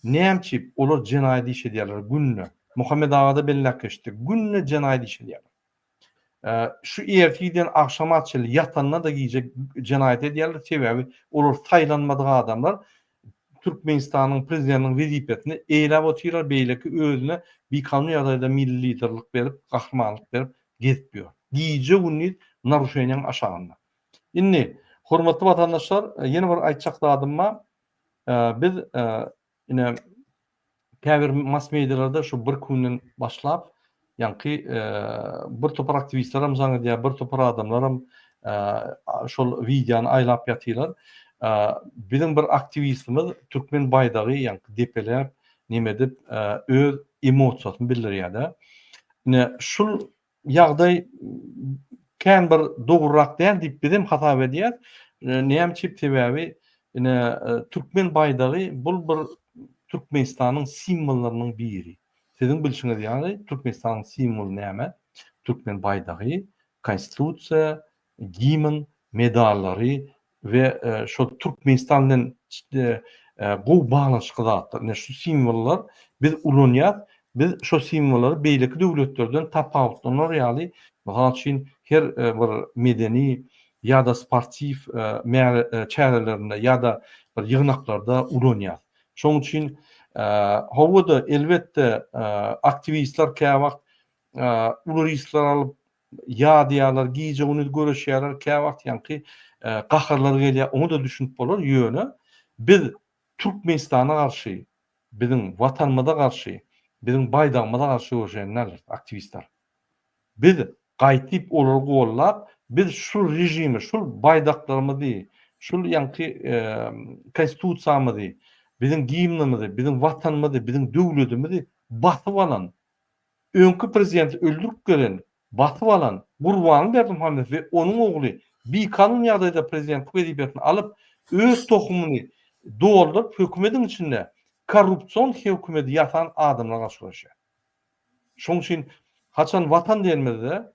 Näçip olar jenaýat iş edýärler günne. Muhammed Aga'da belli geçti. Günne jenaýat iş edýärler. Şu ertiden akşamaçyl ýatanna da giýjek jenaýat edýärler sebäbi olar taýlanmadyk adamlar Türkmenistanyň prezidentiniň wezipetini eýlep otyrlar, beýleki özüne bir kanun ýagdaýda milli liderlik berip, gahrymanlyk berip gezipýär. Giýje günni naruşenýan aşagynda. Indi hormatly watandaşlar, ýene bir aýtjak dadyma biz ine käbir mass medialarda şu bir günden başlap ýanky bir topar aktivistlerim zaňy diýär, bir topar adamlarym şol videony aýlap ýatyrlar. Bizim bir aktivistimiz Türkmen baydagy ýanky depelep nime dip öz emosiýasyny bildirýär. Ine şul ýagdaý kän bir dogrurak däl diýip bizim hata edýär. Näçip sebäbi ine Türkmen baydagy bul bir Türkmenistanyň simwollarynyň biri. Sizin bilşiňiz ýaly Türkmenistanyň simwolu näme? Türkmen baydagy, konstitusiýa, gimn, medallary ve şu Türkmenistan'dan bu bağlanışık zatlar. Ne şu simvollar biz ulunýar, biz şu simvolları beýleki döwletlerden tapawutlanýar ýaly. Masalan üçin her bir medeni ýa-da sportif çärelerinde ýa-da bir ýygnaklarda ulunýar. Şoň üçin howada elbetde aktivistler käwagt uluristler alyp ýa-diýarlar giýje ony göreşýärler käwagt ýanky gaharlar gelýär, onu da düşünüp bolar ýöne. Biz Türkmenistana garşy, biziň watanymyza garşy, biziň baýdagymyza garşy görüşenler aktivistler. Biz gaýtyp olar gollap biz şu rejimi, şu baydaklarymyzy, şu ýanky konstitusiýamyzy, biziň gimnimizi, biziň watanymyzy, biziň döwletimizi basyp alan, öňkü prezident öldürüp gelen, basyp alan Gurbany Berdimuhammedow we onuň ogly bir kanun ýagdaýda prezidentlik edibiýatyny alyp öz tohumyny doldurup hökümetiň içinde korrupsiýon hökümeti ýatan adamlar açylaşýar. Şoň üçin haçan watan diýilmezde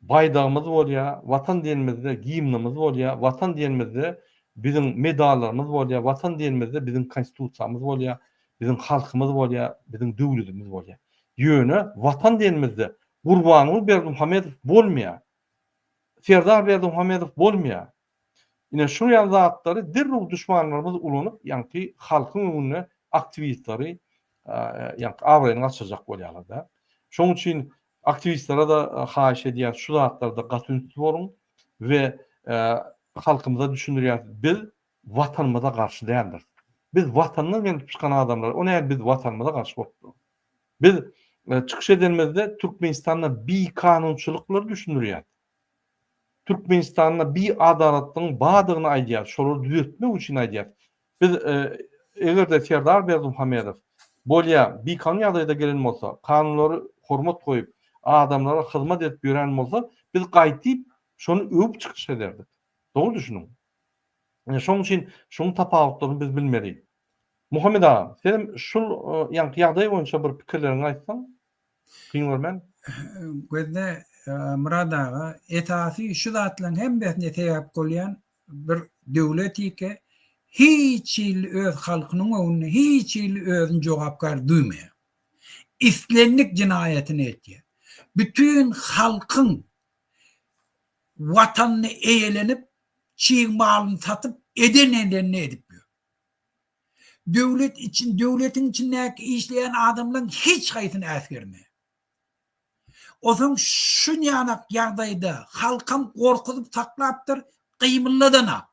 baydağımız bolýa, watan diýilmezde gimnimiz bolýa, watan diýilmezde biziň medallarymyz bolýa, watan diýilmezde biziň konstitusiýamyz bolýa, biziň halkymyz bolýa, biziň döwletimiz bolýa. Ýöne watan diýilmezde Gurbany Berdimuhammedow bolmaýar. Serdar Berdimuhammedow bolmaýar. Ine şu ýazatlary dirrug düşmanlarymyz ulanyp, ýanky halkyň öňüne aktivistleri ýanky awryny açajak bolýarlar da. Şoň üçin aktivistlere da haýyş edýär, şu zatlarda gatynçy bolun we halkymyza düşündirýär. Biz watanymyza garşy däldir. Biz watanyny gelip çykan adamlar, onu biz watanymyza garşy bolupdyk. Biz çıkış edilmezde Türkmenistanda bir kanunçylyklary düşündirýär. Türkmenistanda bir adaletliň badygyny aýdýar, şolary düzeltmek üçin aýdýar. Biz egerde Serdar Berdimuhammedow bolýa bir kanun ýagdaýda gelen bolsa, kanunlary hormat goýup, adamlara hyzmat edip ýören bolsa, biz gaýtyp şonu öwüp çykyş ederdik. Dogry düşünüň. Şoň üçin şoň tapawutlaryny biz bilmedik. Muhammed ağa, senin şul ýagdaý boýunça bir pikirlerini aýtsaň, dinlermen. Gözde Murad ağa, etasi şu zatlaryň hemmetine täýip bolýan bir döwlet ike hiç il öz halkynyň öňüne hiç il özüň jogapkar duýmaýar. İslenlik cinayetini etdi. Bütün halkın vatanını eğlenip çiğ malını satıp edenlerini edip diyor. Devletin içindeki işleyen adamların hiç kayıtını eskermiyor. O zaman şu yanak yağdayda halkın korkutup saklaptır kıymılladana.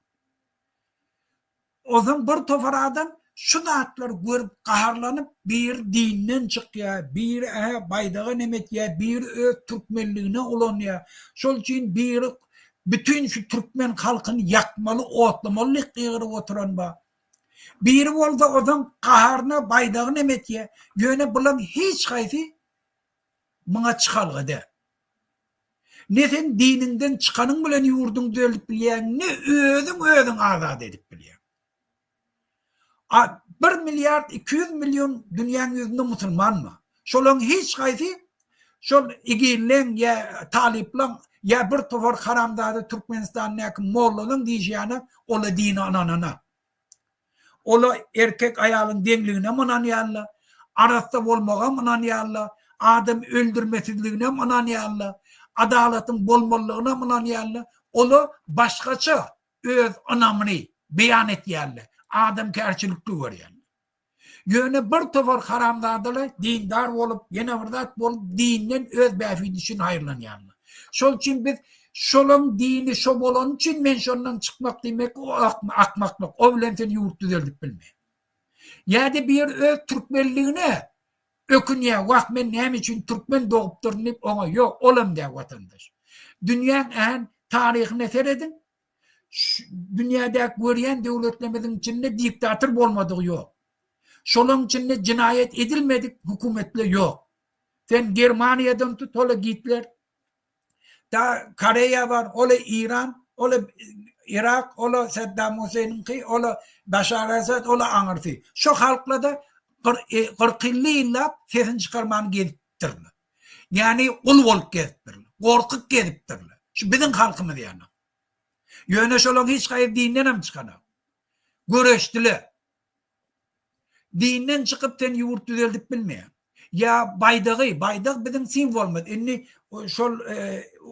O zaman bir tofar adam şu zatlar görüp kaharlanıp bir dinden çıkıyor, bir baydağı nemetye, bir Türkmenliğine ulanıyor. Şol için bir bütün şu Türkmen halkını yakmalı, otlamalı kıyırı oturan ba. Bir oldu o zaman kaharına baydağı nemetye, yöne bulan hiç kaydı bana çıkalgıda. Ne sen dininden çıkanın bilen yurdun dölüp bileyen, ne özün azad edip bileyen. 1 milyar 200 milyon dünyanın yüzünde Müslüman mı? Şolun hiç kaydı, şol igillen ya taliplen ya bir tofar haramdadı Türkmenistan'daki Moğolların diyeceğine ola dini ananana. Ola erkek ayalın dengliğine mananıyarlar, arasta olmağa mananıyarlar, adam öldürmesizliğine mananıyarlar, adaletin bolmallığına mananıyarlar, ola başkaça öz anamını beyan etiyarlar. Adam kerçilikli var yani. Yöne bir tofar haramdadılar, dindar olup, yine vırdat olup, dininden öz befid için hayırlanyanlar. Şol için biz, şolun dini şob olan için men şondan çıkmak demek, o akmaklık, o bilen seni yurt düzeldik bilmeyin. Yani bir öz Türkmenliğine, ökünye, vak men hem için Türkmen doğup durunip, ona yok, olam diye vatandaş. Dünyanın en tarihine seyredin, dünyada görüyen devletlerimizin içinde diktatör olmadığı yok. Şolun içinde cinayet edilmedik hükümetle yok. Sen Germanya'dan tut, ola Hitler, da Koreya var, ola İran, ola Irak, ola Saddam Hüseyin'inki, ola Bashar Asad, ola Anarfi. Şu halkla da 40 yıllar sesin çıkarmanı geziptirli. Yani ul olup geziptirli, korkuk geziptirli. Şu bizim halkımız yani. Yöne şolun hiç kayıp dinden hem çıkanı. Göreştili. Dinden çıkıp sen yurt düzeldip bilmeyen. Ya baydağı bizim simvolmaz. Inni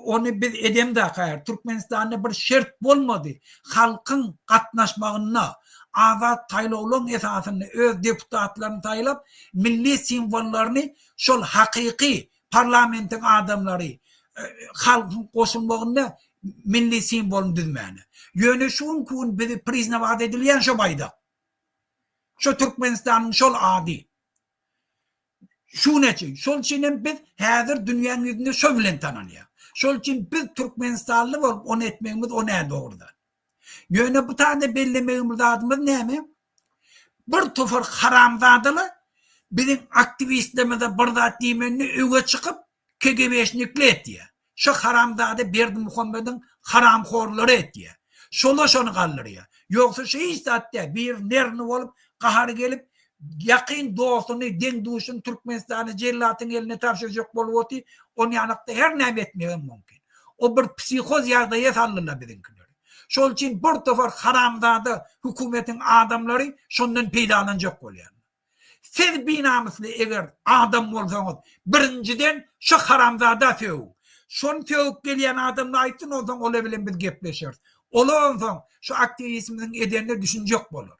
onu biz edem de kayar. Türkmenistan'da bir şert olmadı. Halkın katnaşmağına azat taylı olan esasını öz deputatlarını taylap milli simvollarını şol hakiki parlamentin adamları halkın koşulmağında milli simbolun düzmeni. Yöne şun kun bizi prizne vaat edilyen şu bayda. Şu Türkmenistan'ın şol adi. Şu neçin? Şol çinin biz hazır dünyanın yüzünde şu bilen tananıyor. Şol için biz Türkmenistanlı bolup onu etmemiz o ne doğrudan. Yöne bu tane bellememiz adımız ne mi? Bir tufur haramzadılı bizim aktivistlerimize burada dimenini öge çıkıp KGB'şnikli et diye. Şu haramzadı Berdi Muhammed'in haramxorları et diye. Şola şonu kallır ya. Yoksa şey istatte bir nerini olup kahar gelip yakın dostunu den duşun Türkmenistan'ı cellatın eline tavşıracak bolup onu yanıkta her ne etmeyen mümkün. O bir psikoz yardaya sallırlar bizimkiler. Şol için bir tufur haramzadı hükümetin adamları şundan peydalanacak oluyor. Siz binamuslu eğer adam olsanız birinciden şu haramzada fevk. Şun fevk gelen adamla aytın o zaman olabilen biz gepleşiriz. Ola olsan şu aktivizminin edenine düşünecek olur.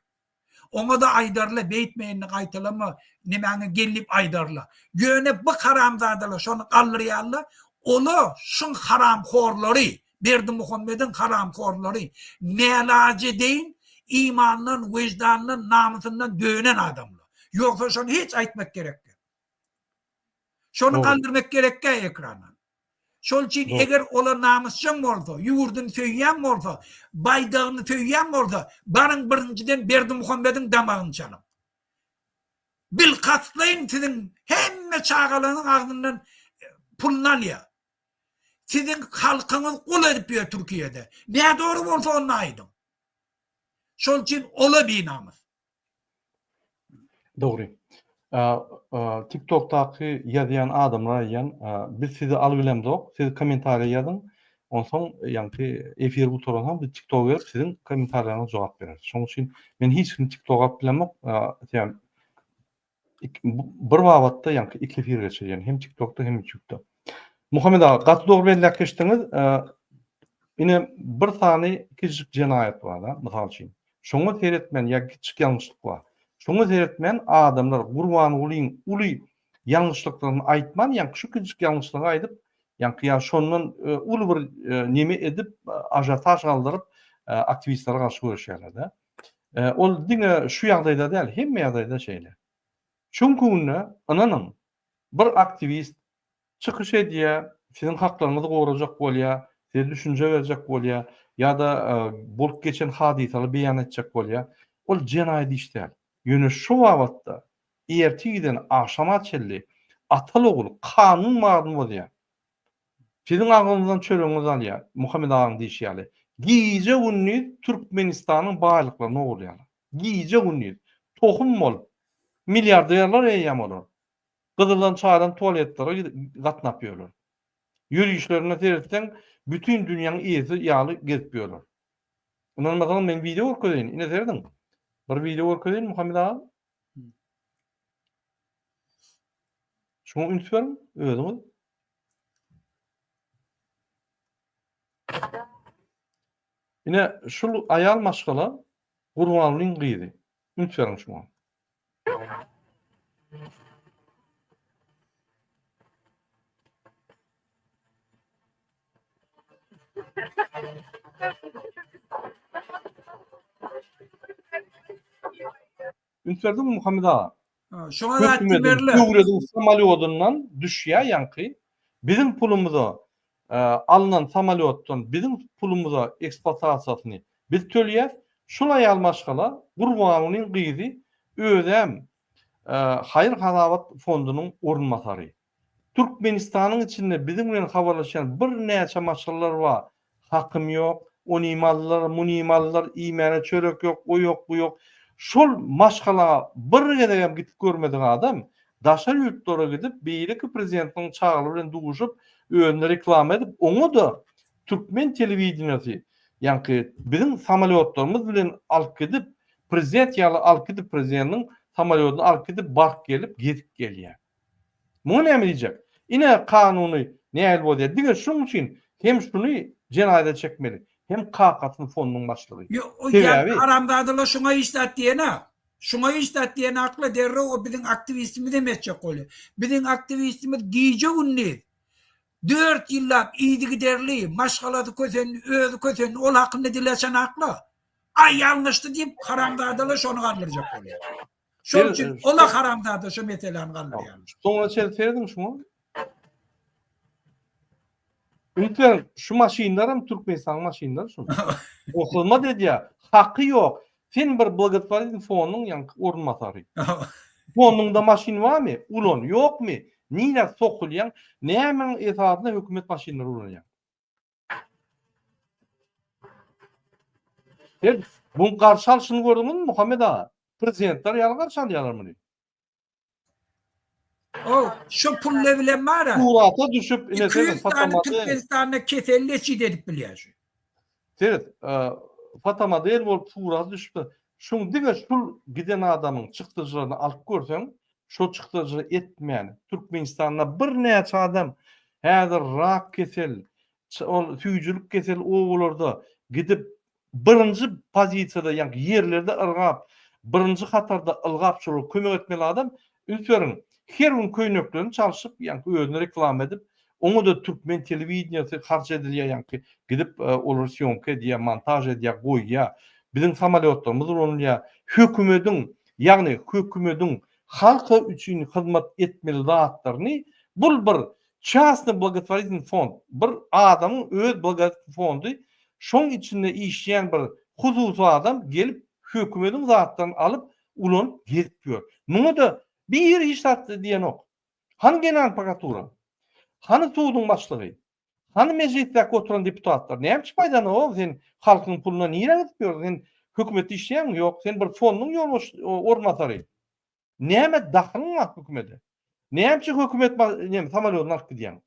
Ona da aydarla beytmeyenini kaytalama nemeni gelip aydarla. Yöne bu haramzadalar şunu kaldırıyarlar. Ola şun haramxorları Berdi Muhammed'in haramxorları nelacı deyin imanının, vicdanının, namusundan dönen adamlar. Yoksa şunu hiç aytmak gerek. Şunu kaldırmak gerek ekrana. Şol için eğer ola namusçan olsa, yurdun söyleyen olsa, baydağını söyleyen olsa, barın birinciden Berdi Muhammed'in damağını çalın. Bil katlayın sizin hemme çağalanın ağzından pullan ya. Sizin halkınız kul edip ya Türkiye'de. Ne doğru olsa onun aydın. Şol için ola bir namus. Doğru. TikTok'taki yazıyan adamlar yan biz sizi alıbilemdok. Siz komentarya yazın. Ondan yani efir butonundan biz TikTok'a verip sizin komentarlarınıza cevap veririz. Şunun için ben hiç kim TikTok'a bilemem. Yani bir vakitte yani iki efir geçiyor. Hem TikTok'ta hem YouTube'da. Muhammed ağa, katı doğru belli geçtiniz. Yine bir tane küçük cinayet var da, misal için. Şunu seyretmen ya küçük yanlışlık var. Şunu seyretmen adamlar Kurban ulayın uli yanlışlıklarını aytman, yani şu küçük yanlışlığı aytıp, yani şondan ulu bir neme edip, ajataj kaldırıp, aktivistlere karşı görüşerler de. O dine şu ýagdaýda değil, hemme ýagdaýda şeyler. Çünkü ananın bir aktivist çıkış ediyor, sizin haklarınızı koruyacak bolýar, size düşünce verecek bolýar, ya da bolup geçen hadisaly beýan etjek bolýar. Ol jenaýat işler. Ýöne şu wagtda ertigiden aşama çelli atal ogul kanun magdum bolýar. Sizin agyňyzdan çöreňiz alýar. Muhammed agyň diýişýärli. Giýje günni Türkmenistanyň baýlyklaryny ogurýar. Giýje günni tohum bol milliarderler eýýam bolar. Gıdırlan çağıran tuvaletlere gatnap ýörler. Yürüyüşlerine seyretsen bütün dünyanın iyisi yağlı gezip Ondan bakalım ben video orkadayım. Yine seyredin. Bir video orkadayım Muhammed ağa. Şunu üns verin. Ödümüz. Yine şu ayal maşgala Gurbanlyň gyzy. Üns verin şunu. Üns verdin mi Muhammed ağa? Şuna da ettiberler. Döwledin samalyodundan düşýär ýanky. Bizim pulumuza alınan samalyotdan bizim pulumuza eksploatasiýasyny biz төлýär. Şuna ýalmaşgala Gurbanlyň gyzy özem Hayır Halavat Fondu'nun orunmasary. Türkmenistanyň içinde bizim bilen habarlaşan bir näçe maşgallar var. Hakym ýok, onimallar, munimallar, iýmene çörek ýok, o ýok, bu ýok. Şol maşgala bir gedegem gitip görmediň adam, daşar ýurtlara gidip beýleki prezidentiň çağıry bilen duguşup, öňünde reklam edip, oňa da Türkmen telewizionyasy, ýani bizim samalyotlarymyz bilen alyp gidip, prezident ýaly alyp gidip prezidentiň samalyotuna alyp gidip bark gelip gezip gelýär. Bu näme diýjek? Ine kanuny näme bolýar? Diňe şoň üçin hem şunu jenaýat çekmeli, hem kakatyny fondunyň başlygy. O ýa haramdadylar şoňa istat diýene. Şoňa istat diýene akly derre o biziň aktivistimiz demekçek bolýar. Biziň aktivistimiz giýje günni 4 ýyllap iýdigi derli, maşgalady kösen, özü kösen, ol hakynda dileşen akly. Ay ýalňyşdy diýip haramdadylar şonu galdyrjak bolýar. Şol üçin ola haramdady şu meseleni galdyrýar. Soňra çelseýdim şunu. Ülken şu maşinlerim Türkmenistan maşinleri şu. Okulma dedi ya, hakkı yok. Sen bir blagotvoritin fonunun yank orunmasarı. Fonunda maşin var mı? Ulon yok mu? Niye sokulyan? Ne hemen esasında hükümet maşinleri ulanyan? Bunun karşı alışını gördün mü Muhammed Ağa? Prezidentler yalan karşı alıyorlar mı? O şu pulle bilen var ha. Surata düşüp 200 tane Türkmenistan'da keselleşi dedip biliyor. Evet, Fatama değil bol surata düşüp şun dige şul giden adamın çıktıcılarını alıp görsen şu çıktıcı etmeyen Türkmenistan'da bir neçe adam häzir rak kesel tüýjülük kesel oğullarda gidip birinci pozisiyada yani yerlerde ırgap birinci hatarda ılgap şolu kömek etmeli adam ünsörün her gün köýneklerini çalışıp yani özüne reklam edip onu da Türkmen televizyonyasy harç edilýär yani gidip olar syomka diýe montaj edýär goýýar bizim samolyotlarymyz onunla hökümetiň yani hökümetiň halka üçin hyzmat etmeli zatlaryny bul bir частный благотворительный fond bir adamın öz благотворительный fondu şoň içinde işleyen bir hususy adam gelip hökümetiň zatlaryny alıp ulan gelipýär. Muňa da bir iş satdy diýen ok. Hani genel prokuratura? Hani suwdyň başlygy? Hani meclisde oturan deputatlar? Näme paýdany o? Sen halkyň puluna niýe gitýär? Sen hökümetde işleýän ýok, sen bir fonduň ýol ormasary. Näme dahylyň var hökümete? Näme hökümet näme samolyotuna alyp gidýän?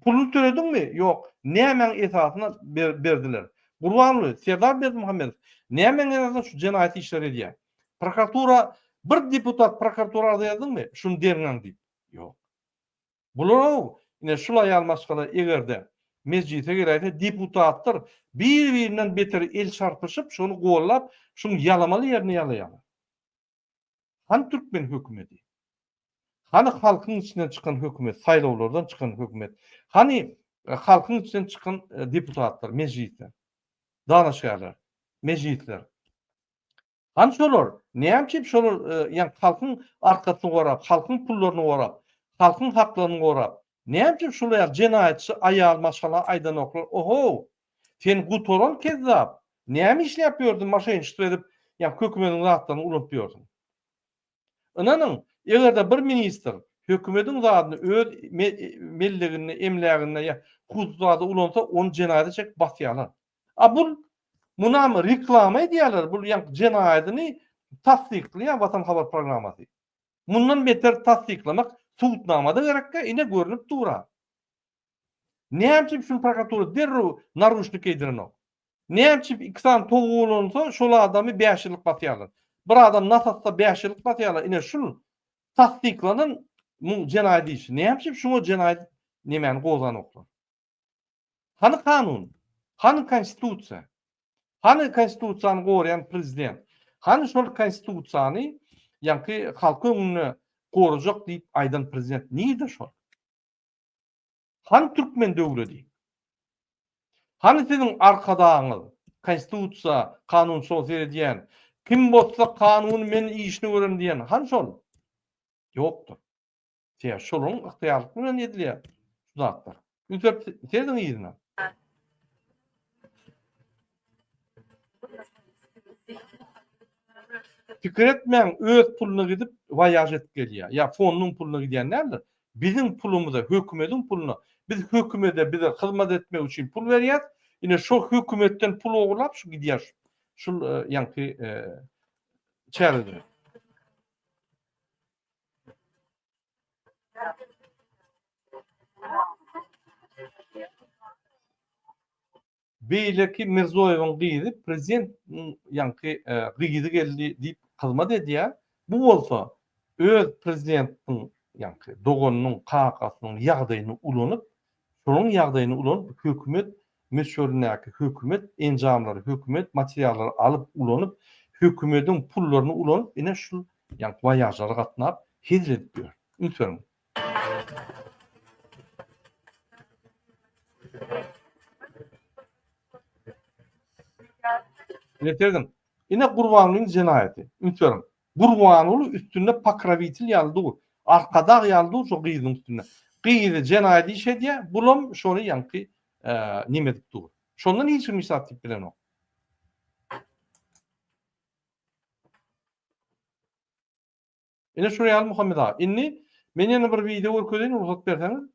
Pulunu töledinmi? Yok. Nämen esasyna berdiler. Gurbanly, Serdar Berdimuhammedow, nämen esasynda şu jenaýat işler edýär. Prokuratura bir deputat prokuraturada ýazdymmy? Şunu derňäň diýip. Yok. Bular ine şulay almaşgala egerde meclise girýärde deputatlar bir-birinden beter el çarpyşyp şonu gollap, şunu ýalamaly ýerine ýalaýarlar. Han Türkmen hökümeti? Hani halkın içinden çıkan hükümet, saylawlardan çıkan hükümet, hani halkın içinden çıkan deputatlar, meclisler, danışgarlar, meclisler. Hani şolar, näme şolar yani halkın arkasyny gorap, halkın pullaryny gorap, halkın haklaryny gorap, näme şolar jenaýatçy aýal maşala aýdan oklar. Oho, sen gutoran kezzap. Näme işläpýärdin maşynçylyk edip, yani hökümetiň zatlaryny unutup ýordun. Inanın, egerde bir minister hökümetiň zadyny öz melligini, emlägini ya hususada ulansa onu jenaýata çek basýarlar. A bul munamy reklama edýärler. Bul ýa jenaýatyny tasdikleýän Watan Habar programmasy. Mundan beter tasdiklamak suwtnamada gerekkä ine görünüp durar. Näme şunu prokuratura derru narushnik ediren. Näme iksan togulansa şol adamy 5 ýyllyk basýarlar. Bir adam nasatda 5 ýyllyk basýarlar. Ine şunu tasdiklanan jenaýat işi. Näme şunu jenaýat nämäni gozan oklar. Hani kanun? Hani konstitusiýa? Hani konstitusiýany gorayan prezident? Hani şol konstitusiýany ýa-ki halky öňüne gorajak diýip aýdan prezident niýde şol? Hani Türkmen döwleti? Hani senin arkadaňyz konstitusiýa, kanun sözler edýän, kim bolsa kanun men işini görem diýen, hani şol? Ýokdur. Şeýle şoluň yktyýarlyk bilen edilýär şu zatlar. Ünsep sezdiň ýerine. Fikir etmeň öz puluny gidip voyaj etip gelýär. Ya fonduň puluny gidýänler bizim pulumuza, hökümetiň puluna, biz hökümete bize hyzmat etmek üçin pul berýär. Ine şo hökümetten pul oglap şu gidýär. Şul ýa-ki çäredir. Beýleki Mirzoýewiň gyzy prezident ýa-ki gyzy geldi diýip hyzmat edýär. Bu bolsa öz prezidentiň ýa-ki doganynyň kakasynyň ýagdaýyny ulanyp, şonuň ýagdaýyny ulanyp hökümet meşgulnäki hökümet enjamlary, hökümet materiallary alyp ulanyp, hökümetiň pullaryny ulanyp, ine şu ýa-ki voyažlara gatnap hizmet edip ýör. Ünsörüň. Yeterdim. Ine Gurbanlyň jenaýaty. Ünsörüň. Gurbanly üstünde pakravitl ýaldy. Arkada ýaldy şo gyzyň üstünde. gyýdy jenayat iş edýär, bulam şonu ýanky nime dip dur. Şondan hiç kim isat dip bilen o. Ene şuraya al Muhammed ağa. Inni men ýene bir video görkezýän ruhsat berseňiz.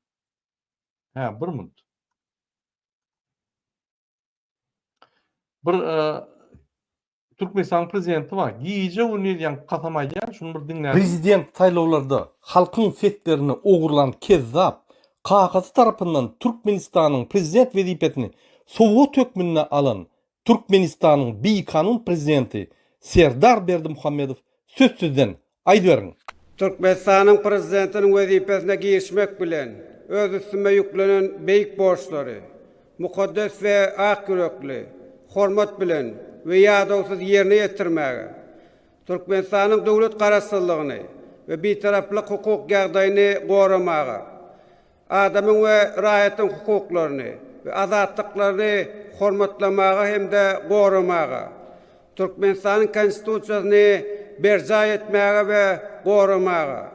Ha, 1 minut. Bir Türkmenistan prezidenti var. Giýje unýan gatamaýan şunu bir dinläp. Prezident saýlawlarda halkyň setlerini ogurlan kezzap Kağası tarapyndan Türkmenistanyň prezident wezipetini Sowet hökmüne alan Türkmenistanyň beýkanun prezidenti Serdar Berdimuhammedow sözsüzden aýdyberiň. Türkmenistanyň prezidentiniň wezipesine girişmek bilen öz üstüme yüklenen beýik borçlary, mukaddes we ak yürekli, hormat bilen we ýadawsyz ýerine ýetirmäge, Türkmenistanyň dowlat garaşsyzlygyny we beýtaraplyk hukuk ýagdaýyny goramaga, adamyň we raýatyň hukuklaryny we azatlyklaryny hormatlamaga hemde goramaga, Türkmenistanyň konstitusiýasyny berja etmäge we goramaga,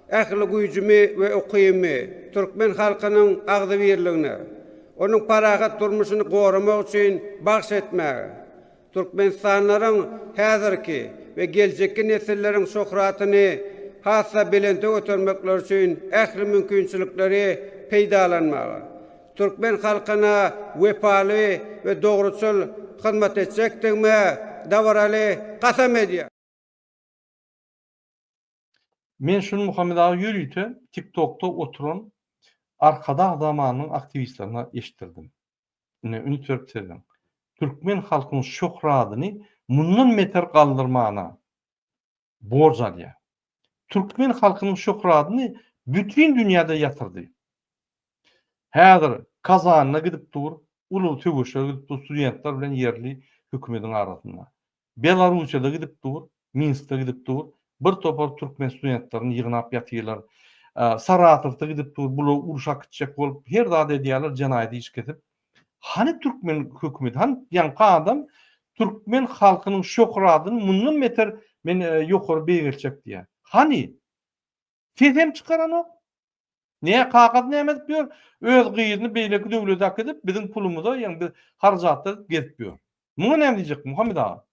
ähli güýjümi we ukymy Türkmen halkynyň agdybirligine, onuň parahat durmuşyny goramak üçin bagş etmäge, Türkmenistanlaryň häzirki we geljekki nesilleriň şöhratyny hassa bilende götürmekler üçin ähli mümkinçilikleri peýdalanmaga, Türkmen halkyna wepaly we dogruçul hyzmat etjekdigme dawraly gasam edýär. Men şunu Muhammed ağa ýürüýte TikTok'ta oturan arkada adamanyň aktivistlerine eşitdirdim. Ünit verip serdim. Türkmen halkynyň şöhratyny mundan meter galdyrmana borç alýar. Türkmen halkynyň şöhratyny bütün dünýäde ýatyrdy. Häzir Kazanyna gidip dur, ulu tögüşe gidip dur studentler bilen yerli hökümetiň arasynda. Belarusiýada gidip dur, Minskde gidip dur, bir topar Türkmen studentlerini ýygnap ýatýarlar. Saratowda gidip dur, bular uruşak gitjek bolup, her dada edýärler jenayat iş ketip. Hani Türkmen hökümeti, hani ýanky adam Türkmen halkynyň şöhratyny mundan meter men ýokary beýgerçek diýär. Hani? Sesem çykaran ok. Näme kagaz näme diýär? Öz gyýyny beýleki döwlet hak edip biziň pulumyza ýa-ni bir harjatda getipýär. Muňa näme diýjek Muhammed ağa?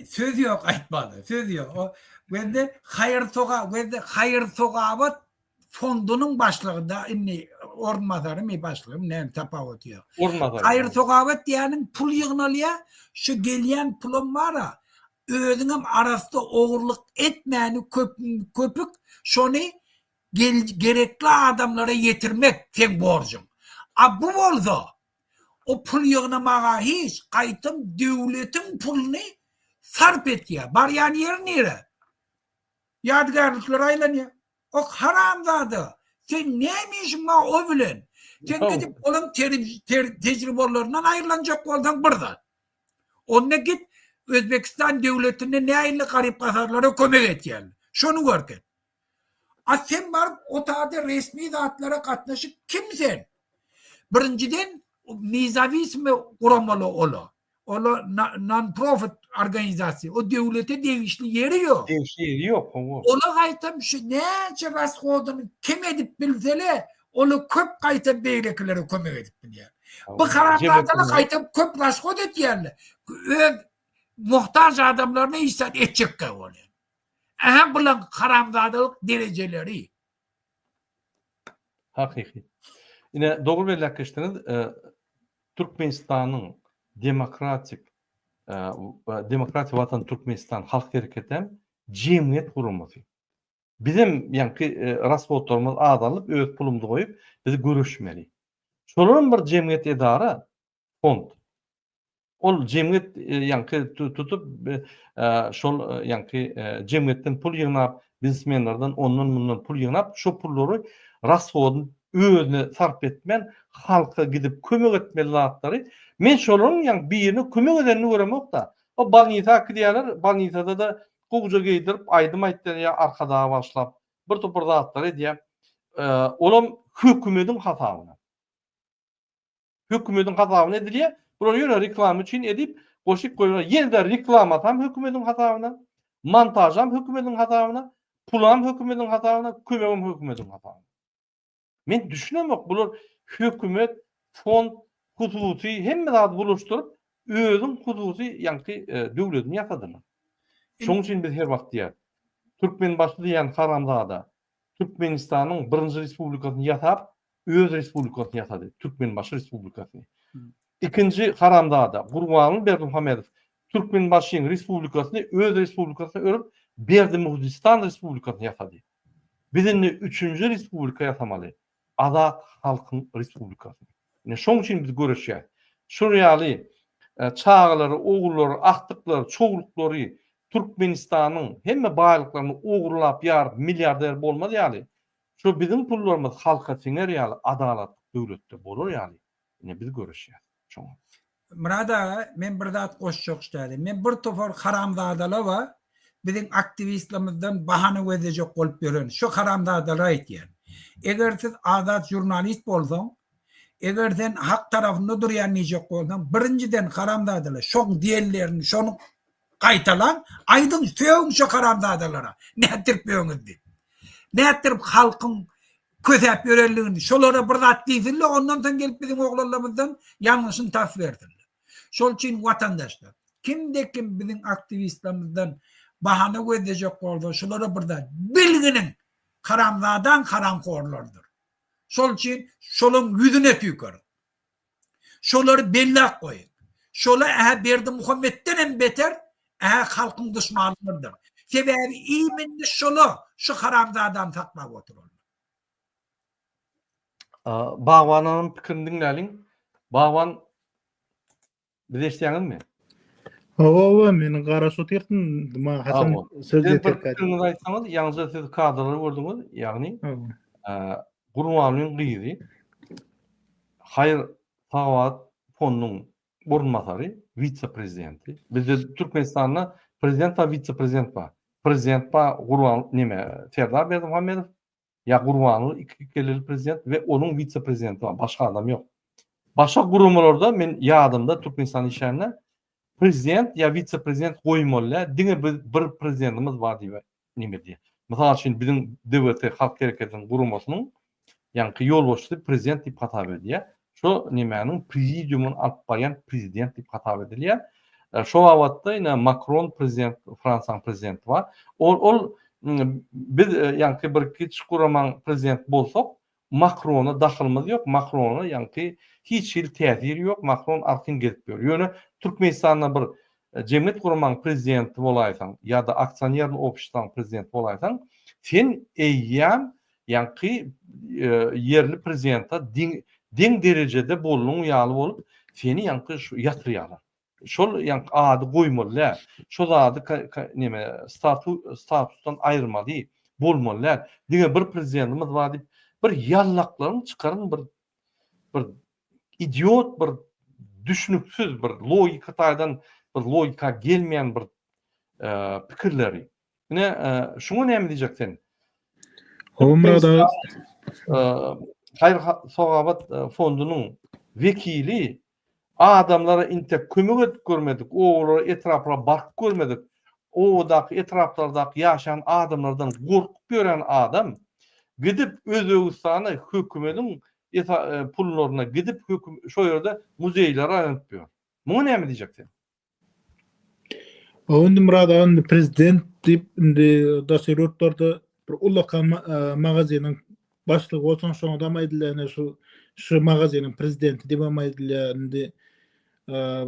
Söz yok aýtmady, söz yok. O wende Hayır Sogabat fondunyň başlygynda inni ornmazary mi başlygym näme tapawut ýok. Hayır Sogabat diýäniň pul ýygnalýa, şu gelýän pulum bara özüňem arasynda ogurlyk etmäni köpük şonu gerekli adamlara ýetirmek teň borjum. A bu bolsa o pul ýygnamaga hiç gaýtym döwletiň puluny sarp etýär. Barýan ýer nere? Ýadgarlyklar aýlanýar. O haramzady. Sen näme işin var o bilen? Sen gidip olan tecrübelerden ayrılanacak bolsaň birden. Onda git Özbekistan döwletine näýli garyp gasarlara kömek etýär. Şonu görken. A sen barıp o taýda resmi zatlara gatnaşyp kimsen? Birinciden nizavi ismi guramaly ola. Ola non-profit organizasiýa. O döwlete degişli ýeri ýok. Degişli ýeri ýok. Ola gaýtam şu näçe rasgodyny kim edip bilsele, ola köp gaýta beýleklere kömek edip bilýär. Bu haramzadaly gaýta köp rasgod etýärler. Öz muhtaç adamlaryna ihsan etjekkä bolýar. Aha bulan haramzadalyk derejeleri. Hakyky. Ine dogry belläp geçdiniz. Türkmenistanyň demokratik watan Türkmenistan halk hereketi jemgyýet gurulmasy. Bizim ýanky rasbotlarymyz adalyp öz pulumuzy goýup bizi görüşmeli. Şolaryň bir jemgyýet edara fond. Ol jemgyýet ýanky tutup şol ýanky jemgyýetden pul ýygnap, biznesmenlerden ondan mundan pul ýygnap, şu pullary rasbodun özüne sarp etmen, halka gidip kömek etmeli zatlary. Men şolaryň ýa birini kömek edenini göremek da. O banita diýerler, banitada da gowja geýdirip aýdym aýtdan ýa arkada başlap bir topar zatlar edýär. Olam hökümetiň hatawyna. Hökümetiň hatawyna edilýär. Bular ýöne reklam üçin edip goşup goýýar. Ýerde reklam atam hökümetiň hatawyna, montajam hökümetiň hatawyna. pulan hökümetin hatasyna, kömegim hökümetin hatasyna. Men düşünemek bular hökümet, fond, hususy hemme zat buluşturup özüň hususy ýa-ni döwletini ýasadylar. Şoň üçin biz her wagt diýär. Türkmen başly diýen haramzada Türkmenistanyň 1-nji respublikasyny ýasap, öz respublikasyny ýasady. Türkmen başly respublikasyny. Ikinji haramzada Gurbanly Berdimuhammedow Türkmen başly respublikasyny öz respublikasyna örüp Berdimurdistan respublikasyny ýasady. Bizini 3-nji respublika ýasamaly. Azat halkyň respublikasy. Şoň üçin biz göreşýär. Şu reali çağlary, ogullary, akdyklary, çoğulukları Türkmenistanyň hemme baýlyklaryny ogurlap ýar milliarder bolmaz ýaly. Şu bizim pullarymyz halka siňer ýaly adalat döwletde bolar ýaly. Biz göreşýär. Şoň. Murada men bir zat goşjak istedim. Men bir topar haramzadalar var. Bizim aktivistlerimizden bahane wedejek bolup beren. Şu haramzadalar aýtýar. Eger siz azat jurnalist bolsaň, eger sen hak tarafynda durýan nejek bolsaň, birinciden haramzadalar şoň diýerlerini, şonu gaýtalan, aýdyň söýüň şu haramzadalara. Nätirip ýöňüzdi. Nätirip halkyň közäp ýörenligini, şolara bir zat diýsinler, ondan soň gelip bizim oglanlarymyzdan ýalňyşyny tap berdiler. Şol üçin watandaşlar, kimde kim bizim aktivistlerimizden bahane wedejek bolsa, şolara bir zat bilginin haramzadan haramkorlardır. Şol üçin şolun yüzüne tüýker. Şolary bellak goýun. Şola Berdimuhammedden hem beter halkyň düşmanlarıdır. Sebäbi iýminde şola şu haramzadan takmak otururlar. Bagwananyň pikirini dinläliň. Bagwan biz eşdäňizmi? Hawa meni garaşy tertin, ma Hasan söz ýeterkä. Pikirini aýtsaňyz, ýalňyz siz kadrlary gördüňiz, ýagny Gurbanlyň gyzy Hayır Tagat fondunyň orunmasary, vitse-prezidenti. Bizde Türkmenistanda prezident we vitse-prezident bar. Prezident bar Gurban Serdar Berdimuhammedow ýa Gurbanly iki keleli prezident we onuň vitse-prezidenti bar. Başga adam ýok. Başga gurumlarda men ýadymda Türkmenistan işlerine prezident ýa vitse-prezident goýmalylar. Diňe bir prezidentimiz bar diýip diýär. Mysal üçin bizim DWT Halk Hereketiniň gurumasynyň ýa-ni ýolbaşçy prezident diýip hatap edilýär. Şo nimäniň prezidiumun alyp barýan prezident diýip hatap edilýär. Şo wagtda ýa Macron prezident, Fransaň prezidenti bar. Ol biz ýa-ni bir kiçik guraman prezident bolsak, Macrona dahylymyz ýok. Macrona ýa-ni hiç il täsiri ýok. Macron arkyň gelip ber. Ýöne Türkmenistanda bir cemiyet guraman prezidenti bolaýsaň ýa-da aksionер opşystyň prezidenti bolaýsaň, sen eýýän ýa-ni yerli prezidenta diň derejede bolnuň ýaly bolup, seni ýa-ni şu ýatyrýarlar. Şol ýa-ni ady goýmalylar. Şol ady statusdan aýrmaly bolmalylar. Diňe bir prezidentimiz bar diýip bir ýallaklaryny çykaryn bir idiot, bir düşünüksiz, bir logika taýdan bir logika gelmeýän bir pikirleri. Ine şuňa näme diýjek sen? Homrada Hayır Sogabat fondunyň vekili adamlara inte kömek edip görmedik, oğullara etrafına bark görmedik. O etraflardaky ýaşayan adamlardan gorkup gören adam gidip Özbegistana hökümetiň pullaryna gidip şo ýerde muzeýlere aýanyp ber. Muňa näme diýjeksin? Onda Murada prezident diýip daşyryklarda bir ulakan magazynyň başlygy bolsaň şoňa da maýdylany şu magazynyň prezidenti diýip maýdylany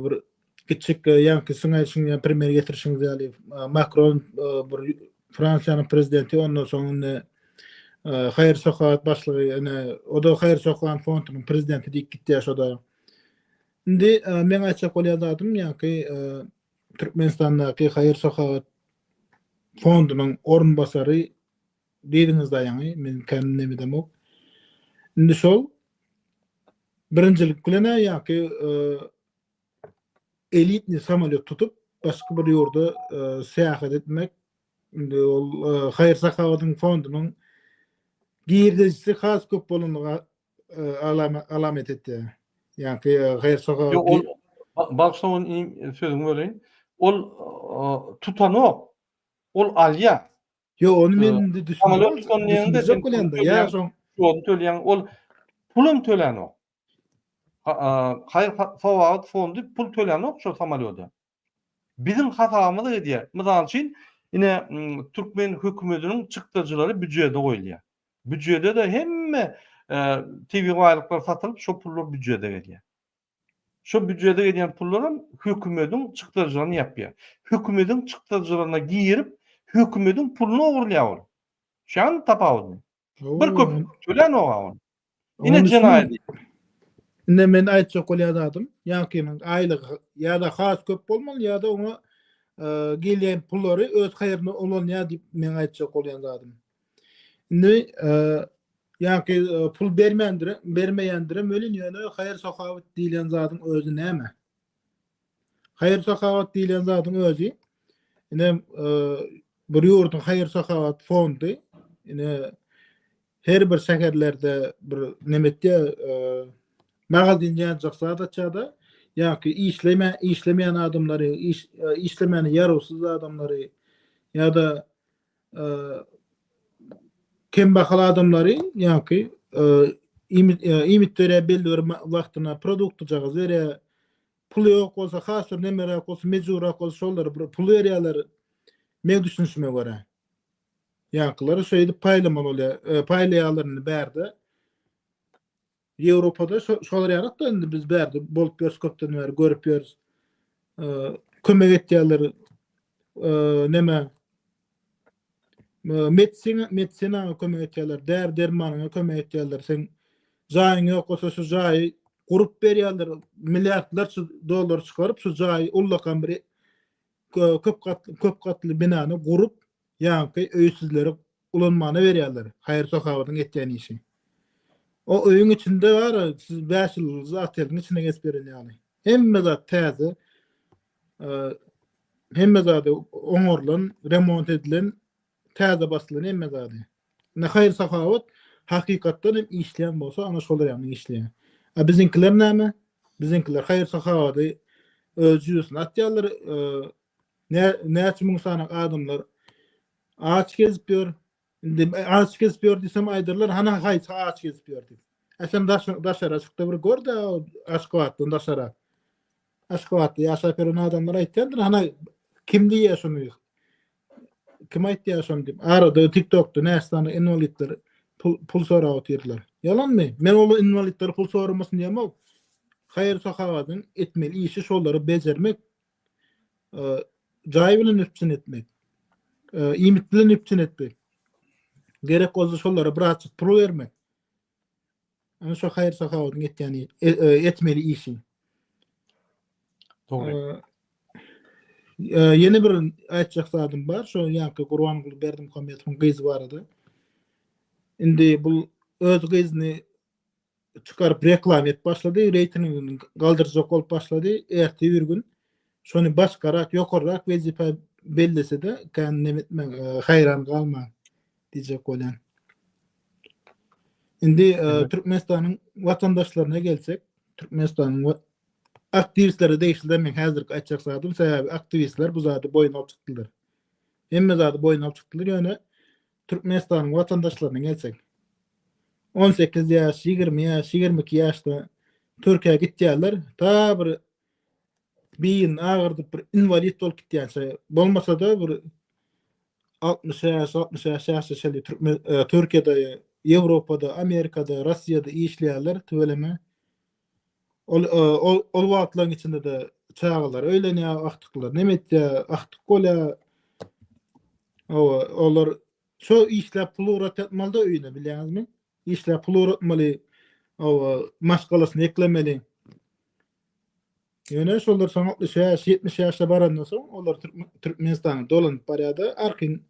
bir kiçik ýa-ni süňe premier getirişiňiz ýaly Macron bir Fransiýanyň prezidenti ondan soň Hayır Sokak başlygy o da Hayır Sokak fondunyň prezidenti diýip gitdi şo da. Indi men aýtjak bolýardym ýa-ni Türkmenistandaky Hayır Sokak fondunyň orunbasary diýdiňiz da ýa-ni men kendim demem ok. Indi şol birinjilik bilen ýa-ki elitni samolyot tutup başga bir ýurda seýahat etmek. Indi ol Hayır Sokak'yň fondunyň girdisi has köp bolanyna alamet etdi. Ýa-ki Hayır Sokak Balşawyn sözüňi böleýin. Ol tutanok, ol alýa. Yo onu men de Samolyot düşündüm. tutanýanda Düşündüm kolanda. Ya şoň şol töleýän ol pulum tölen o. Hayır fawat fondu pul tölen o şol samolyoda. Bizim hatamız edýär. Mysal üçin ine Türkmen hökümetiniň çykdyjylary büdjede goýulýar. Büdjede de hemme TV gaýlyklar satylyp şo pullar büdjede gelýär. Şo büdjede gelýän pullarym hökümetiň çykdyjylaryny ýapýar. Hökümetiň çykdyjylaryna girip hökümetiň pulunu ogurlaýar. Şan tapawdy. Bir köp tölen o. Ine jenaýat. Ne men aýtjak bolýadym. Ýa-ki aýlyk ýa-da has köp bolmaly ýa-da oňa gelýän pullary öz haýyryna olanýar diýip men aýtjak bolýadym. Indi ýa-ki pul bermeýändir, mölin ýöne haýyr sahawat diýilen zadyň özü näme? Haýyr sahawat diýilen zadyň özü ine bir ýurduň haýyr sahawat fondy ine her bir şäherlerde bir nemetde magazin ýazjak zatçada ýa-ki işlemeýän adamlary, işlemeni ýarowsuz adamlary ýa-da kembagal adamlary ýa-ki ümitleri belli bir wagtyna produkty jagaz berýär. Pul ýok bolsa, hasır nemerä bolsa, mejburak bolsa şolary bir pul berýärler. Men düşünüşime görä. Ýa-kylar şeýdi paýlamaly bolýar, paýlaýarlaryny berdi. Ýewropada şolar ýarak da indi biz berdi, bolup ýörüş köpden beri görüp ýörüş. Kömek etýärler, neme medisina kömek etýärler, dermanyna kömek etýärler. Sen jaýyň ýok bolsa şu jaýy gurup berýärler, milliardlarça dollar çykaryp şu jaýy ullakan bir köp katly binany gurup ýa-ki öýsüzlere ulanmany berýärler. Haýyr sohawatyň etýän işi. O öýüň içinde bar, siz 5 ýyl zatelyň içine geçip berýärler. Hemme zat täze, hemme zat oňorlan, remont edilen, täze basylan hemme zat. Ne haýyr sahawat hakykatdan hem işleýän bolsa, ana şolar ýany işleýän. Bizinkiler näme? Bizinkiler haýyr sahawaty öz ýüzüne atýarlar. Näçe müň sanaň adamlar ağaç gezip ýör. Indi ağaç gezip ýör desem aýdyrlar, hana haýy ağaç gezip ýör diýip. Sen daşara çykdy bir gördi, Aşgabatdan daşara. Aşgabatda ýaşap ýören adamlar aýtýardyr, hana kim diýär şonu? Kim aýtýar şonu diýip. Arada TikTokda nästan invalidler pul sorap otyrlar. Yalanmy? Men ol invalidler pul soramasyn diýemok. Haýyr sahawatyň etmeli işi şolary bejermek, jaý bilen üpçün etmek. İmit bilen üpçün etmek. Gerek bolsa şolary biraz pul bermek. Ana şo haýyr sahawatyň etýäni etmeli işi. Dogry. Yeni bir aýtjak zadym bar, şo ýa-ki Gurbangul berdim Hamyatowyň gyzy bar edy. Indi bul öz gyzyny çıkarıp reklam et başlady, reytingini galdyrjak bolup başlady. Erti bir gün şonu başgarak, ýokarak wezipe bellese de kendim etmek hayran kalma diyecek olan. Indi Türkmenistan'ın vatandaşlarına gelsek, Türkmenistan'ın aktivistleri değişti men häzirki aýtjak zadym, sebäbi aktivistler bu zady boyun alyp çykdylar. Hemme zady boyun alyp çykdylar, ýöne Türkmenistan'ın vatandaşlarına gelsek. 18 yaş, 20 yaş, 22 yaşda Türkiýe'ye gitýärler. Ta bir beyin ağırdıp bir invalid bolup gitýänse, bolmasa da bir 60 yaş yaşaşaly Türkiýede, Ýewropada, Amerikada, Russiýada işleýärler töveleme. Ol wagtlaryň içinde de çağalar öýlenýär, akdyklar nemetde, akdyk bolýar. Olar şo işläp pul uratmaly öýüne bilýäňizmi? İşläp pul uratmaly, maşgalasyny eklemeli. Ýöne şollar 60 yaş, 70 ýaşa barandan soň olar Türkmenistana dolanyp barýarda, arkin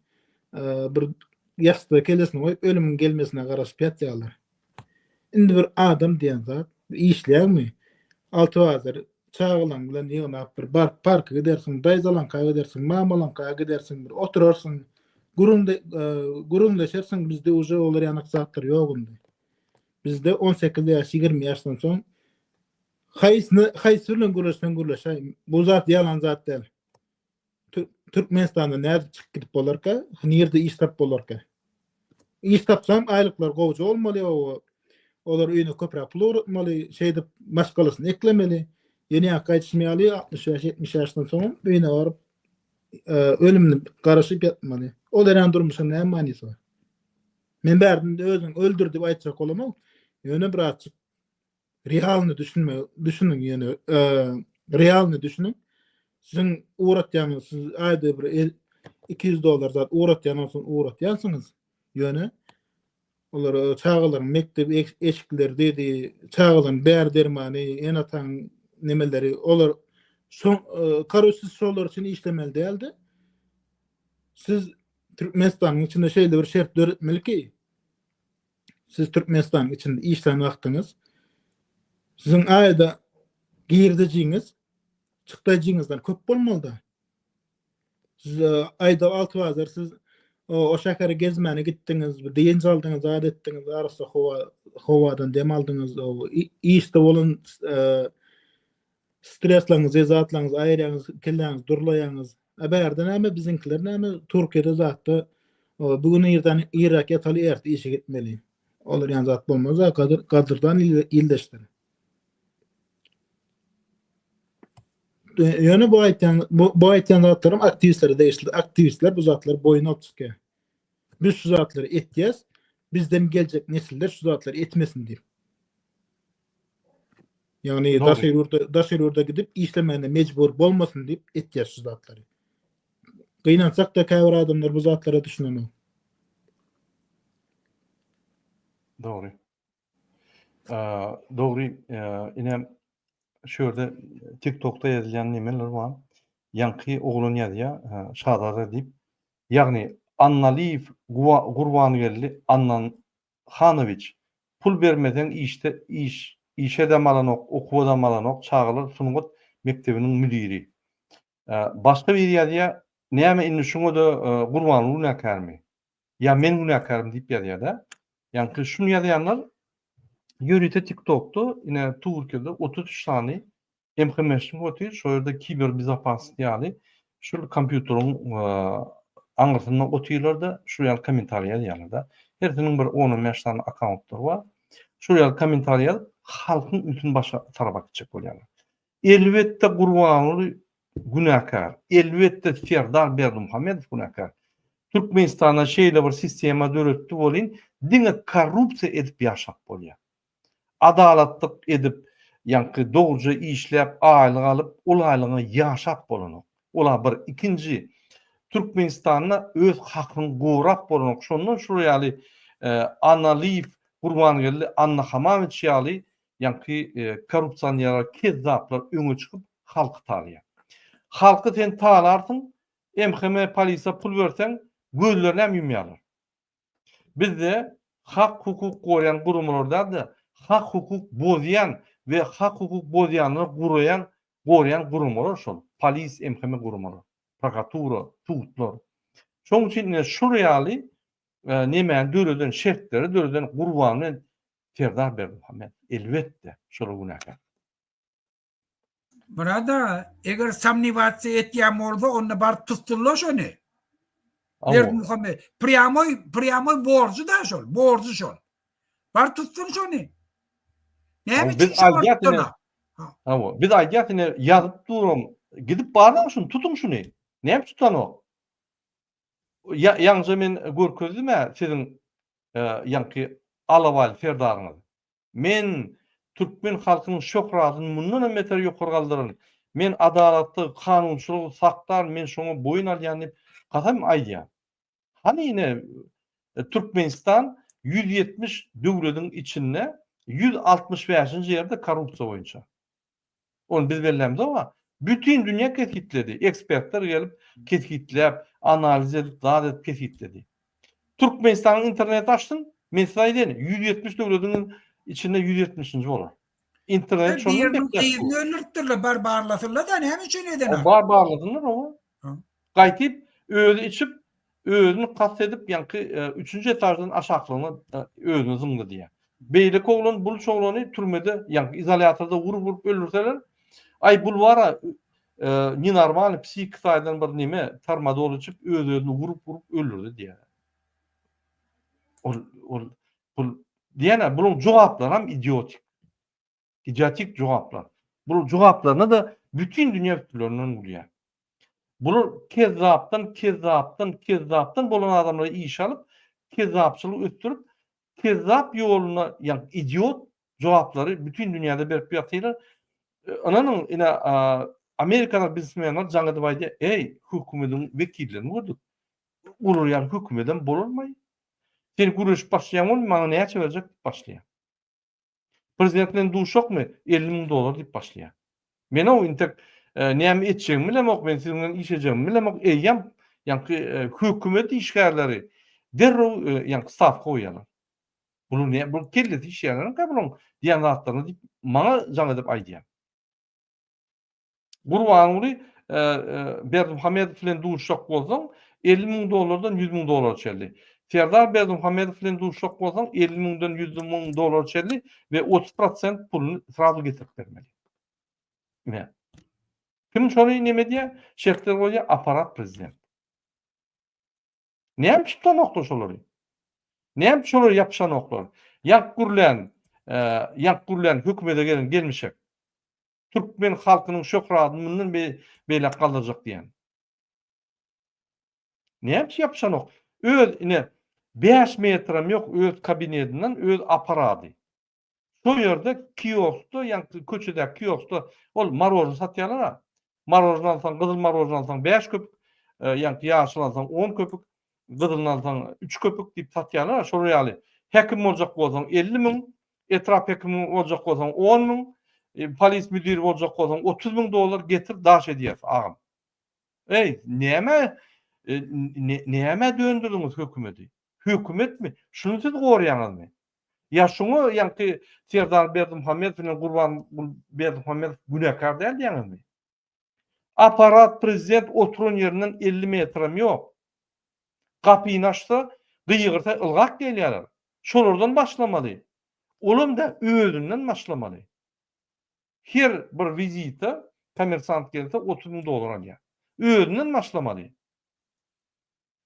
bir ýaşda kelesini goýup ölümüň gelmesine garaşyp ýatýarlar. Indi bir adam diýen zat işleýärmi? Alty wazir çağılan bilen ýygnap bir parka gidersiň, daýzalanka gidersiň, mamalanka gidersiň, bir oturarsyň, gurundaşarsyň, bizde uje olar ýanyk zatlar ýogundy. Bizde 18 yaş, 20 ýaşdan soň haýsy bilen gurlaşsan gurlaşaý. Bu zat ýalan zat däl. Türkmenistanda näde çıkıp gidip bolarka, nirde iş tap bolarka. İş tapsam aylıklar gowjy bolmaly, olar öýüne köprä pul uratmaly, şeýde maşgalasyny eklemeli. Ýene ýakyşmaly 60 ýaş 70 ýaşdan soň öýüne baryp ölümni garaşyp ýatmaly. Ol eran durmuşyň näme manysy bar? Men bärdin özüň öldür diп aýtjak bolamam. Ýöne bir açyk realny düşünün ýöne realny düşünün. Sizin uğratýanyňyz, siz aýda bir $200 zat uğratýansyňyz ýöne olar çağalaryň mektep eşikleri dedi, çağalaryň bär dermany, en atan nemeleri olar karossiz şolar üçin işlemeli däldi. Siz Türkmenistanyň içinde şeýle bir şert döretmeli ki, siz Türkmenistanyň içinde işlem wagtyňyz, sizin aýda girdijiňiz, çykdajiňyzdan köp bolmaly da. Siz aýda 6 bazar siz o şäheri gezmäne gitdiňiz, bir diýen aldyňyz, zat etdiňiz, arasy howadan dem aldyňyz, o işde bolan stresleriniz, zatlaryňyz aýraňyz, kelläňiz, durlaýaňyz. Bärde näme biziňkiler näme Türkiýede zatda bugün ýerden Irak ýataly erti işe gitmeli. Olar ýan zat bolmaz, gadyrdan ildeşler. Ýöne bu aýtýan zatlarym aktivistlere değişdi. Aktivistler bu zatlar boyuna atýar. Biz şu zatları etýäs, bizden geljek nesiller şu zatları etmesin diýip. Yani daşerurda gidip işlemene mecbur bolmasın diýip etýäs şu zatlary. Gynansak da käbir adamlar bu zatlara düşünýär. Doğru. Doğru. Ine şöyle TikTok'ta yazılan nemeler var. Yankı oğlun yazıyor. Şadara deyip. Yani Annalif Gurbangelli Annan Hanoviç pul vermeden işe de malanok, okuwa da malanok çağılır sunugut mektebinin müdiri. Başka bir yazıyor. Näme indi şunu da Gurbanlyk näkermi? Ya men näkermi diýip yazıyor da. Yani şunu yazanlar yörüte TikTok'ta yine Türkiye'de 33 tane MHM'sin otuyor. Şöyle kiber bizapaslık yani şu kompüterün anlatımına otuyorlar da şuraya komentarya yazıyorlar da. Herinin bir 10-15 tane accountları var. Şuraya komentarya halkın bütün başa tarafa gidecek oluyorlar. Elbette Gurbanly günahkar. Elbette Serdar Berdimuhamedov günahkar. Türkmenistan'a şeýle bir sistema döretdi bolyn, diňe korrupsiýa edip ýaşap bolýar. Adalatlyk edip, ýa-ni dogry işläp, aýlyk alyp, ol aýlygyny ýaşap bolanyk. Ola bir ikinji Türkmenistanyna öz hakyny gowrak bolanyk. Şondan şurýaly Annalif Gurbangelli Anna Hamamoviç ýaly, ýa-ni korrupsiýany ýarar kezzaplar öňe çykyp halky taýýar. Halky sen taýlarsyň, MHM polisa pul bersen, gözlerini hem yumýarlar. Bizde hak hukuk goýan gurumlarda da hak hukuk bozýan we hak hukuk bozýanly goýan gurumlar şol. Polis, MHM gurumları, prokuratura, tutlar. Şoň üçin şurýaly näme döwleden şertleri, döwleden Gurbanly Serdar Berdimuhamedov elbetde şol günahkar. Burada eger samniwatsiýa etýän bolsa, onda bar tutulýar şonu. Berdimuhamedov pryamoy borcu da şol, borcu şol. Bar tutsun şonu. Näme Biz aýdýatine ýazyp durum, gidip barňam şunu tutun şunu. Näme tutan o? Ýaňja men görkezdim siziň ýa-ni Alawal Serdaryňyz. Men Türkmen halkynyň şöhratyny mundan meter ýokary galdyryn. Men adalatly, kanunçylygy saklar, men şoňa boyun alýan diýip gasam aýdýar. Hani ine Türkmenistan 170 döwletiň içinde 165-nji ýerde korrupsiýa boýunça. Onu biz bellemdi ama bütün dünýä ketkitledi. Ekspertler gelip ketkitläp, analiz edip, zat edip ketkitledi. Türkmenistanyň internet açdyn, men size aýdyn, 170 döwletiň içinde 170-nji bolar. İnternet şonu bekliyor. Ölürtürler, barbarlasınlar da näme üçin eden? Barbarladylar o. Gaýtyp özü içip özünü kast edip ýa-ni 3-nji etajdan aşaklagyny özüne zımdy diýär. Beýlik oglun bul şoglany türmede ýa-ni izolatorda vurup ölürseler, ay bul wara Normal psihik saydan bir nime tramadol içip öz-özüni vurup öldürdi diye. Ol bul diýene bunuň jogapları hem idiotik. İdiotik jogaplar. Bu jogaplaryny da bütün dünýä türlerinden bolýar. Bular kezzapdan bolan adamlara iş alıp kezzapçylyk ötürüp kezzap ýoluna ýa idiot jogaplary bütün dünýäde berip ýatylar. Ananyň ine Amerikanyň biznesmenler jaňyda baýdy, "Ey, hökümetiň wekillerini gördük. Ular ýa hökümeden bolanmaý. Sen güreş başlayan ol, maňa näçe berjek başlaýan. Prezident bilen duşakmy? $50.000 diýip başlaýan. Men o intek näme etjegimi bilemok, men siziň bilen işejegimi bilemok. Eýýem ýa-ni hökümet işgärleri derrew ýa stavka goýýarlar. Bu kelle işgärlerini kabul diýen zatlaryny diýip maňa jaň edip aýdýar. Gurbanuly Berdimuhammedow bilen duşak bolsaň $50.000'dan $100.000 çeldi. Serdar Berdimuhammedow bilen duşak bolsaň $50.000'dan $100.000 çeldi we 30% puluny sırada getirip bermeli. Ne? Kim şonu näme diýär? Şeýler goýa aparat prezident. Näme tutsa nokta şolary? Näme şolary ýapşan noktalar? Ýak gurlan hökümete gelmişek. Türkmen halkynyň şöhratyny beýle galdyrjak diýen. Näme ýapşan ok? Öz ine 5 metram ýok öz kabinetinden öz aparaty. Şu ýerde kioskda ýa-ni köçede kioskda ol marozna satýarlar. Marozna alsaň, gyzyl marozna alsaň 5 köpük, ýa-ni ýaşyl alsaň 10 köpük, gyzylyny alsaň 3 köpük diýip satýarlar. Şol ýaly hekim boljak bolsaň 50.000, etrap hekimi boljak bolsaň 10.000, polis müdiri boljak bolsaň $30.000 getir daş edýär agam. Ey, näme döndürdiňiz hökümeti? Hökümetmi? Şunu siz gorýaňyzmy? Ya şunu ýa-ni Serdar Berdimuhammedow bilen Gurban Berdimuhammedow günäkar däl diýäňizmi? Aparat prezident oturan ýerinden 50 metram ýok. Kapyny açsa, gyýgyrsa ılgak gelýärler. Şolardan başlamaly. Olum da özünden başlamaly. Her bir vizita kommersant gelse $30.000 alýar. Özünden başlamaly.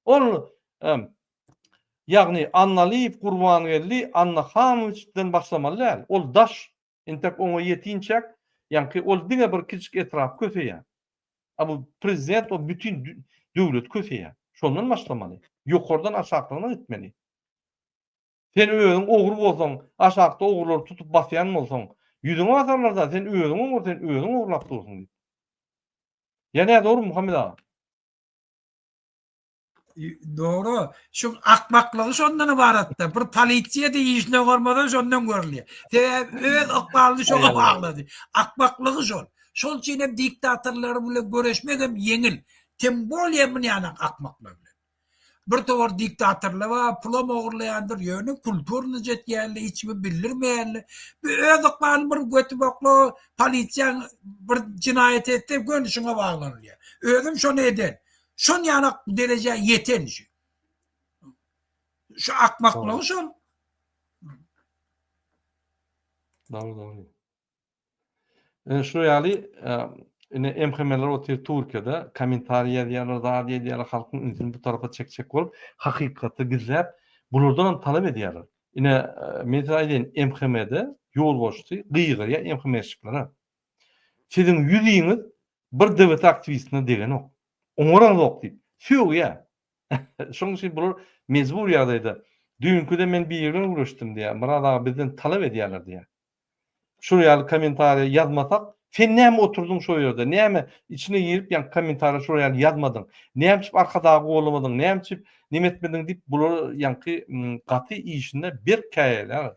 Onu ýagny Annaliýew, Gurbangeli, Anna Hamoviçden başlamaly. Ol daş entek oňa ýetinçek, ýa-ni ol diňe bir kiçik etrap köpeýär. Bu prezident o bütün döwlet köpeýär. Şondan başlamaly. Ýokardan aşagyna gitmeli. Sen özüň ogry bolsaň, aşakda ogurlar tutup basýan bolsaň, ýüzüňe basarlarda sen özüň oglap durýarsyň. Ýa-ni dogry Muhammed ağa. Doğru. Şu akmaklığı şondan ibaratda. Bir polisiýa diýişine gormadan şondan görülýär. Evet akmaklygy şoňa baglady. Akmaklygy şol. Şol üçin hem diktatorlar bilen göreşmek hem yeňil. Tembolýa ýany akmaklyk bilen. Bir towar diktatorlar we pulum ogurlaýandyr, ýöne kulturny jetýärli, hiçbir bildirmeýärli. Öz akmakyny bir götüp oklo polisiýa bir cinaýet etdi, gönüşüňe baglanýar. Özüm şonu eden. Şon ýany derece ýeten şu. Şu akmaklygy şol. Doğru. Şu ýaly ine MHM'ler otyr Türkiýede kommentariýa diýerler, zat diýerler, halkyň ünsini bu tarafa çekçek bolup, hakykaty gizläp, bulardan talap edýärler. Ine mesela MHM'de ýol boşdy, gyýgyrya MHM'şikler. Siziň ýüzüňiz bir dewlet aktivistine degen ok. Oňaran ok diýip. Şo ýa. Şoň üçin bular mezbur ýagdaýda. Dünküde men bir ýerden ulaşdym diýär. Murada bizden talap edýärler diýär. Şu ýaly kommentariýa ýazmasak, sen näme oturdun şo ýerde? Näme içine girip ýa kommentariýa şo ýaly ýazmadyň? Näme çyp arkada golamadyn? Näme çyp nimetmedin diýip bular ýa-ni gaty işinde bir käýeler.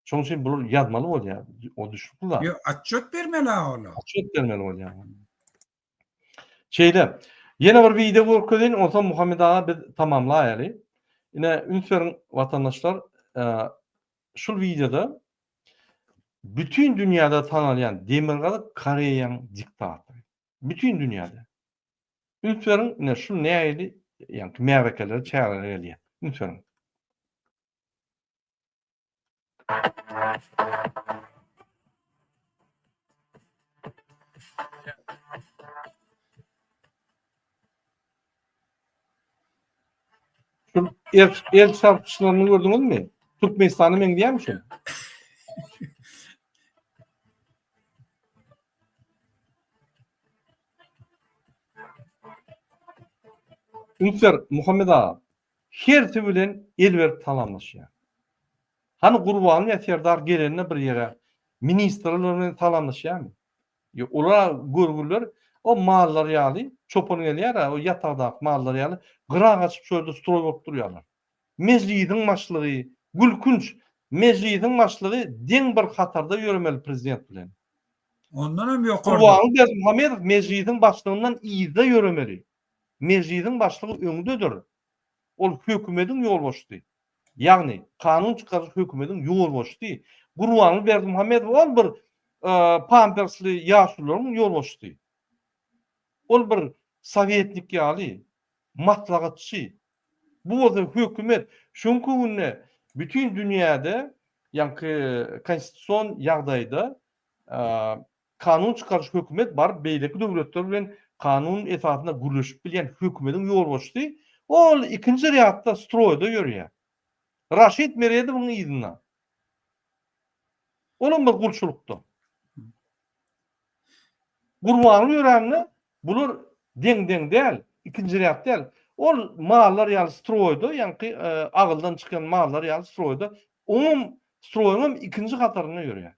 Şoň üçin bular ýazmaly bolýar. O düşükler. Yo atçot bermeli ola. Atçot bermeli bolýar. Şeyde yine bir video görkezin olsa Muhammed ağa biz tamamlaýaly. Ine ünsüň watandaşlar şu videoda bütün dünyada tanılan Demirgaly Koreýanyň diktatory. Bütün dünyada. Ünsüň ine şu näýdi? Ýani märekeler çärer gelýär. Ünsüň. el şarkıçılarını gördünüz mü? Türkmenistan'ı men diýmişim. Ünser Muhammed ağa, herti bilen elber talamlaşýar. Hani Gurbany Ýeterdar gelenine bir ýere ministrler bilen talamlaşýarmy? Olar görgüller o mallar ýaly, çopun gelýär, o ýatagda mallar ýaly, gyrak açyp şöyle stroy bolup durýarlar. Mejlidiň başlygy, gülkünç mejlidiň başlygy deň bir hatarda ýörmeli prezident bilen. Ondan hem ýokardy. Gurbany Berdimuhammedow mejlidiň başlygyndan ýyda ýörmeli. Mejlidiň başlygy öňdedir. Ol hökümetiň ýolbaşçysy. Ýagny kanun çykaryş hökümetiň ýolbaşçysy. Gurbany Berdimuhammedow ol bir pampersli ýaşularyň ýolbaşçysy. Ol bir soветник ýaly, matlagatçy. Bu hökümet şonku günne bütün dünýäde ýa-ni konstitusiýon ýagdaýda kanun çykaryş hökümet bar beýleki döwletler bilen kanun etatynda gürleşip bilýän hökümetiň ýolbaşçysy. Ol ikinji rýatda stroýda ýörýär. Raşid Meredowyň ýygyna. Onuň bir gulçulukda. Gurbany ýörenni bular deň däl, ikinji rýat däl. Ol mallar ýaly stroýda, ýa-ni agyldan çykan mallar ýaly stroýda, umum stroýuň ikinji gataryna ýörýär.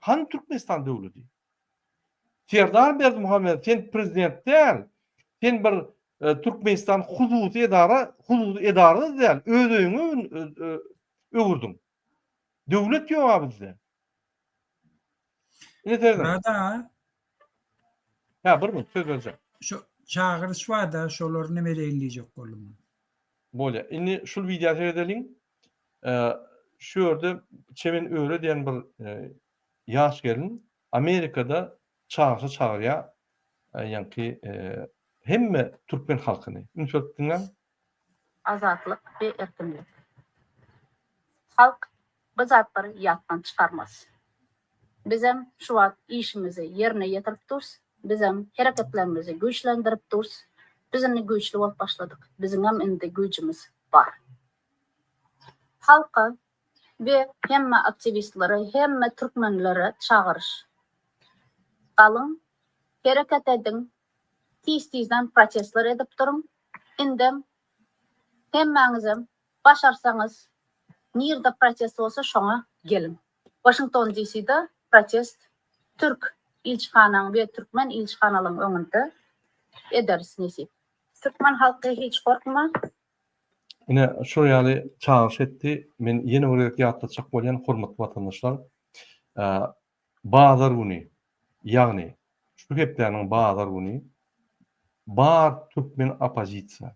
Han Türkmenistan döwleti. Serdar Berdimuhammedow sen prezident däl, sen bir Türkmenistan hududy edara däl, özüňi öwürdüň. Döwlet ýok bizde. Ne derdim? Nada? Ha, bir mi? Söz vereceğim. Şu çağırış var da şoları ne eleyecek bolum. Bolýa. Indi şul video seyredelim. Şu ýerde Çemen Öre diýen bir ýaş gelin Amerikada çağırýar. Ýa-ni hemme türkmen halkyny. Ünsetdiňler. Azatlyk we erkinlik. Halk bu zatları ýatdan çykarmaz. Bizem şu wagt işimizi ýerine ýetirip durus, bizem hereketlerimizi güýçlendirip durus. Bizem güýçli bolup başladyk. Bizim hem indi güýçimiz bar. Halka ve hemme aktivistleri, hemme türkmenlere çağırış. Alın, hereket edin, tiz-tizden protestler edip durun. Indem hemmeňizem başarsaňyz, nirde protest bolsa şoňa gelin. Washington DC'de protest Türk ilçihanaň we Türkmen ilçihanalyň öňünde ederiz nesip. Türkmen halky hiç korkma. Ine şu ýaly çağırış etdi. Men ýene bir ýatlaçak bolýan hormatly watandaşlar, Bazar güni, ýagny şu hepleriniň bazar güni bar türkmen opozisiýa,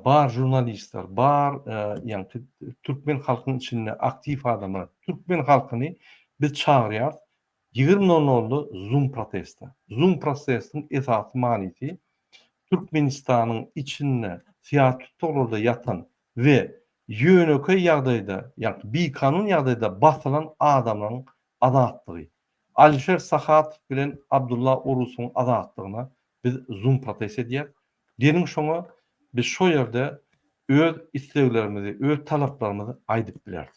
bar jurnalistler, bar ýa-ni türkmen halkynyň içinde aktiv adamlar, türkmen halkyny biz çağırýar 20:00 Zoom protesta. Zoom protestiň esas manysy Türkmenistanyň içinde siyasi tutuklarda yatan ve ýönöke ýagdaýda, ýa-ni bir kanun ýagdaýda basylan adamlaryň azatlygy. Alişer Sahatov bilen Abdullah Orusuň azatlygyna biz Zoom protest edýär. Denin şoňa biz şo ýerde öz isleglerimizi, öz talaplarymyzy aýdyp bilerdik.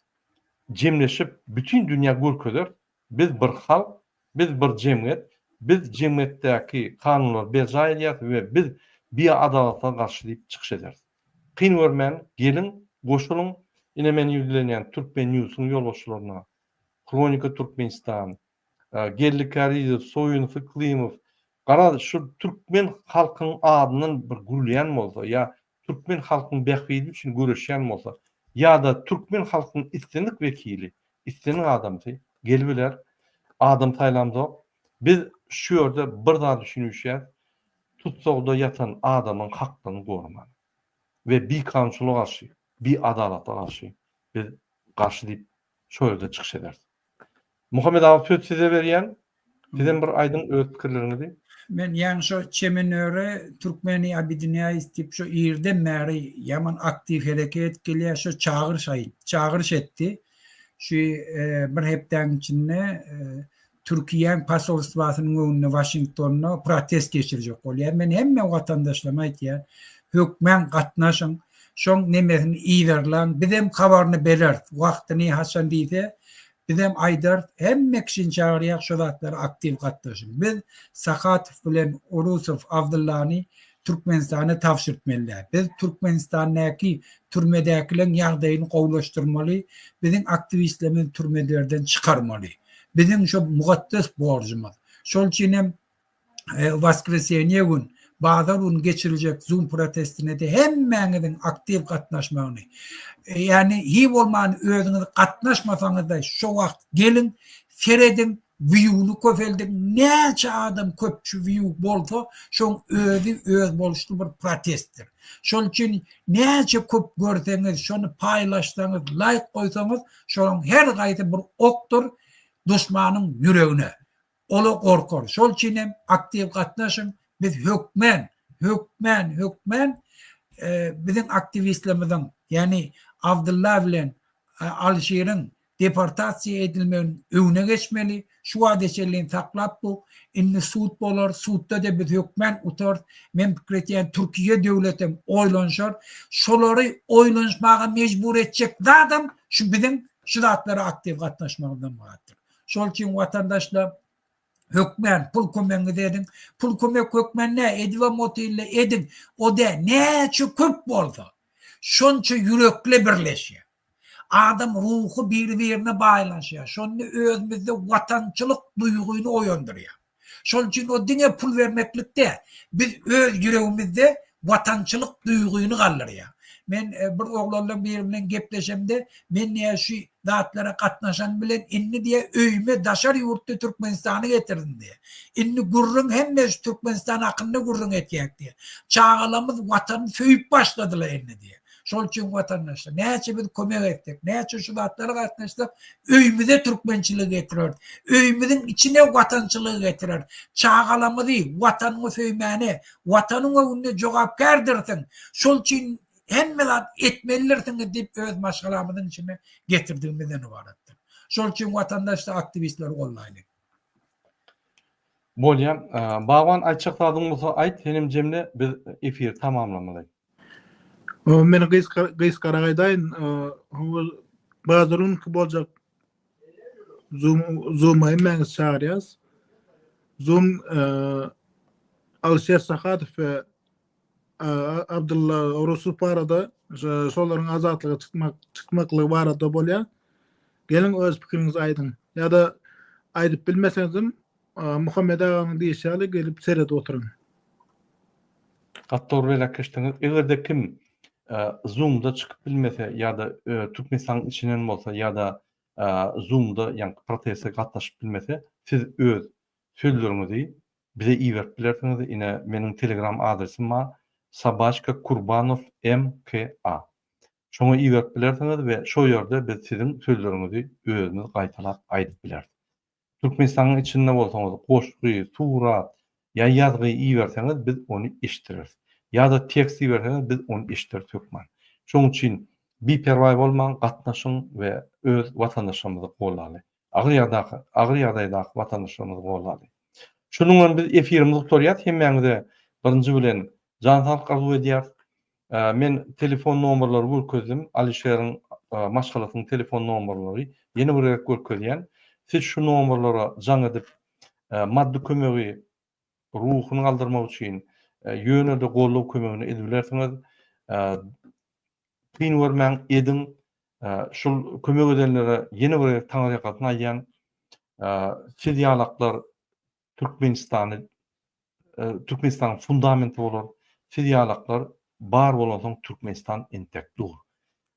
Jemleşip bütün dünýä görkezler, biz bir halk, biz bir jemgyýet, biz jemgyýetdäki kanunlar beja edýär we biz bir adalatga garşy diýip çykyş ederiz. Kyn görmän, gelin, goşulun, ine men ýüzlenýän Türkmen News'un ýolbaşçylaryna, Kronika Türkmenistan, Gelli Kariyev, Soyunov, Iklimov, gara şu Türkmen halkynyň adynyň bir gurulýan bolsa, ýa Türkmen halkynyň bähbidi üçin göreşýän bolsa, ýa-da Türkmen halkynyň istenik wekili, istenik adamdy, gelbiler, adam taýlamdy. Biz şu ýerde bir daha düşünýär, tutsagda yatan adamın hakkını korumak ve bir kanunçuluğa karşı, bir adalata karşı biz karşı deyip şöyle çıkış ederiz. Muhammed abi söz size berýän, sizden bir aydın öz pikirlerini deyip. Men ýa-ni şo Çemen Öre Türkmeni abidine istip şo ýerde märi yaman aktiv hereket etgelýär, şo çağırış etdi. Şu bir hepden içinde Türkiye'nin pasoloswasynyň öňünde Washington'a protest geçirecek bolýar. Men hemme watandaşlarma aýtýar, hökmen gatnaşyň, şoň nemesini iýerlen, bizem habaryny belert, wagtyny haçan diýse, bizem aýdar hemme kişi çağırýar şu zatlar aktiv gatnaşyp. Biz Sakatov bilen Urusov Abdullahny Türkmenistana tapşyrtmalylar. Biz Türkmenistandaki türmedäkilerin ýagdaýyny gowlaşdyrmaly, bizim aktivistlerimiz türmelerden çıkarmaly. Bizim şu mugattas borcumuz. Şol üçin hem Воскресенье gün, bazar gün geçirilecek Zoom protestine de hemmeňizin aktiv gatnaşmagyny. Yani hi bolman özüňiz gatnaşmasaňyz da şu wagt gelin, seredin, view'nu köpeldin, näçe adam köpçü view bolsa, şoň öz boluşly bir protestdir. Şol üçin näçe köp görseňiz, şonu paýlaşsaňyz, like goýsaňyz, şoň her gaýta bir okdur düşmanyň ýüregine. Ola korkor. Şol üçin hem aktiv gatnaşyň. Biz hökmen bizim aktivistlerimizden, yani Abdullah bilen Alşeýryň deportasiýa edilmenin öňüne geçmeli. Şu adeçeliğini saklap bu. Inni suud bolar. Suudda da biz hökmen utar. Men pikir etýän Türkiýe döwletem oýlanşar. Şolary oýlanşmaga mejbur etjek zadam şu bizim şu zatlara aktiv gatnaşmagdan baratyr. Şol üçin watandaşlar hökmen pul kömeňi edin. Pul kömek hökmen ne? Ediva motille edin. O da näçe köp bolsa. Şonça yürekle birleşýär. Adam ruhu bir-birine baýlaşýar. Şonu özümizde watançylyk duýgusyny oýandyrýar. Şol üçin o diňe pul vermeklikde biz öz ýüregimizde watançylyk duýgusyny galdyrýar. Men bir oglanla bilen gepleşemde men näme şu zatlara gatnaşan bilen inni diye öýme daşar ýurtda Türkmenistany getirdim diye. Inni gurrun hemme Türkmenistan hakynda gurrun etýek diye. Çağalamyz watany söýüp başladylar inni diye. Şol üçin watandaşlar näçe biz kömek etdik, näçe şu zatlara gatnaşdyk, öýümizde türkmençilik getirer. Öýümizin içine watançylyk getirer. Çağalamyzy watanyňy söýmäne, watanyňa önüne jogapkärdirsin. Şol üçin hemme zat etmelilersin diýip öz maşgalamyzyň içine getirdiğimizden ibaretdir. Şol üçin watandaşlar aktivistler gollaýly. Bolýan, bagan açykladyň bolsa aýt, henim jemle biz efir tamamlamaly. Men Gys Karagaýdaýyn bazaryn boljak Zoom'a hemmeňiz çağırýas. Zoom Alşer Sakatov we Abdullah Urusov barada şolaryň azatlygy çykmaklygy barada bolýar. Gelin öz pikiriňizi aýdyn. Ýa-da aýdyp bilmeseňizim Muhammed aganyň diýişiňi gelip seredip oturun. Gattor belekişdiňiz. Egerde kim Zoom'da çıkıp bilmese ýa-da Türkmenistanyň içinden bolsa ýa-da Zoom'da ýa-ni protestde gatnaşyp bilmese, siz öz sözleriňizi bize iýerip bilersiňiz. Ine meniň Telegram adresim bar. Sabaşka Kurbanov MKA. Şoňa iýerip bilersiňiz we şo ýerde biz sizin sözleriňizi özüňiz gaýtalap aýdyp bilersiz. Türkmenistanyň içinde bolsaňyz, goşgy, surat, ýa ýazgy iýerseňiz biz onu işdiririz. Ýa-da tekst iýerseňiz biz onu işdirip tökmän. Şoň üçin biperway bolmaň, gatnaşyň we öz watandaşlarymyzy gollaly. Agyr ýagdaýda watandaşlarymyzy gollaly. Şonuň bilen biz efirimizi tutarýar, hemmeňize birinji bilen jansylyk arzu edýär. Men telefon nomerlary görkezdim. Alişeriň maşgalatynyň telefon nomerlary ýene bir görkezýän. Siz şu nomerlara jaň edip maddi kömegi ruhuny galdyrmak üçin ýönede gollaw kömegini edilersiňiz. Kyn görmäň edin. Şol kömek edenlere ýene bir taňarykatyny aýan siz ýalaklar Türkmenistan fundamenti bolar. Siz ýalaklar bar bolan Türkmenistan entek dur.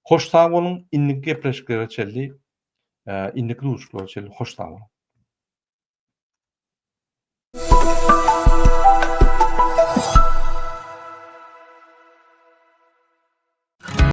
Hoş sag bolun, innik gepleşiklere çeldi, innik duşuklara çeldi, hoş sag bolun.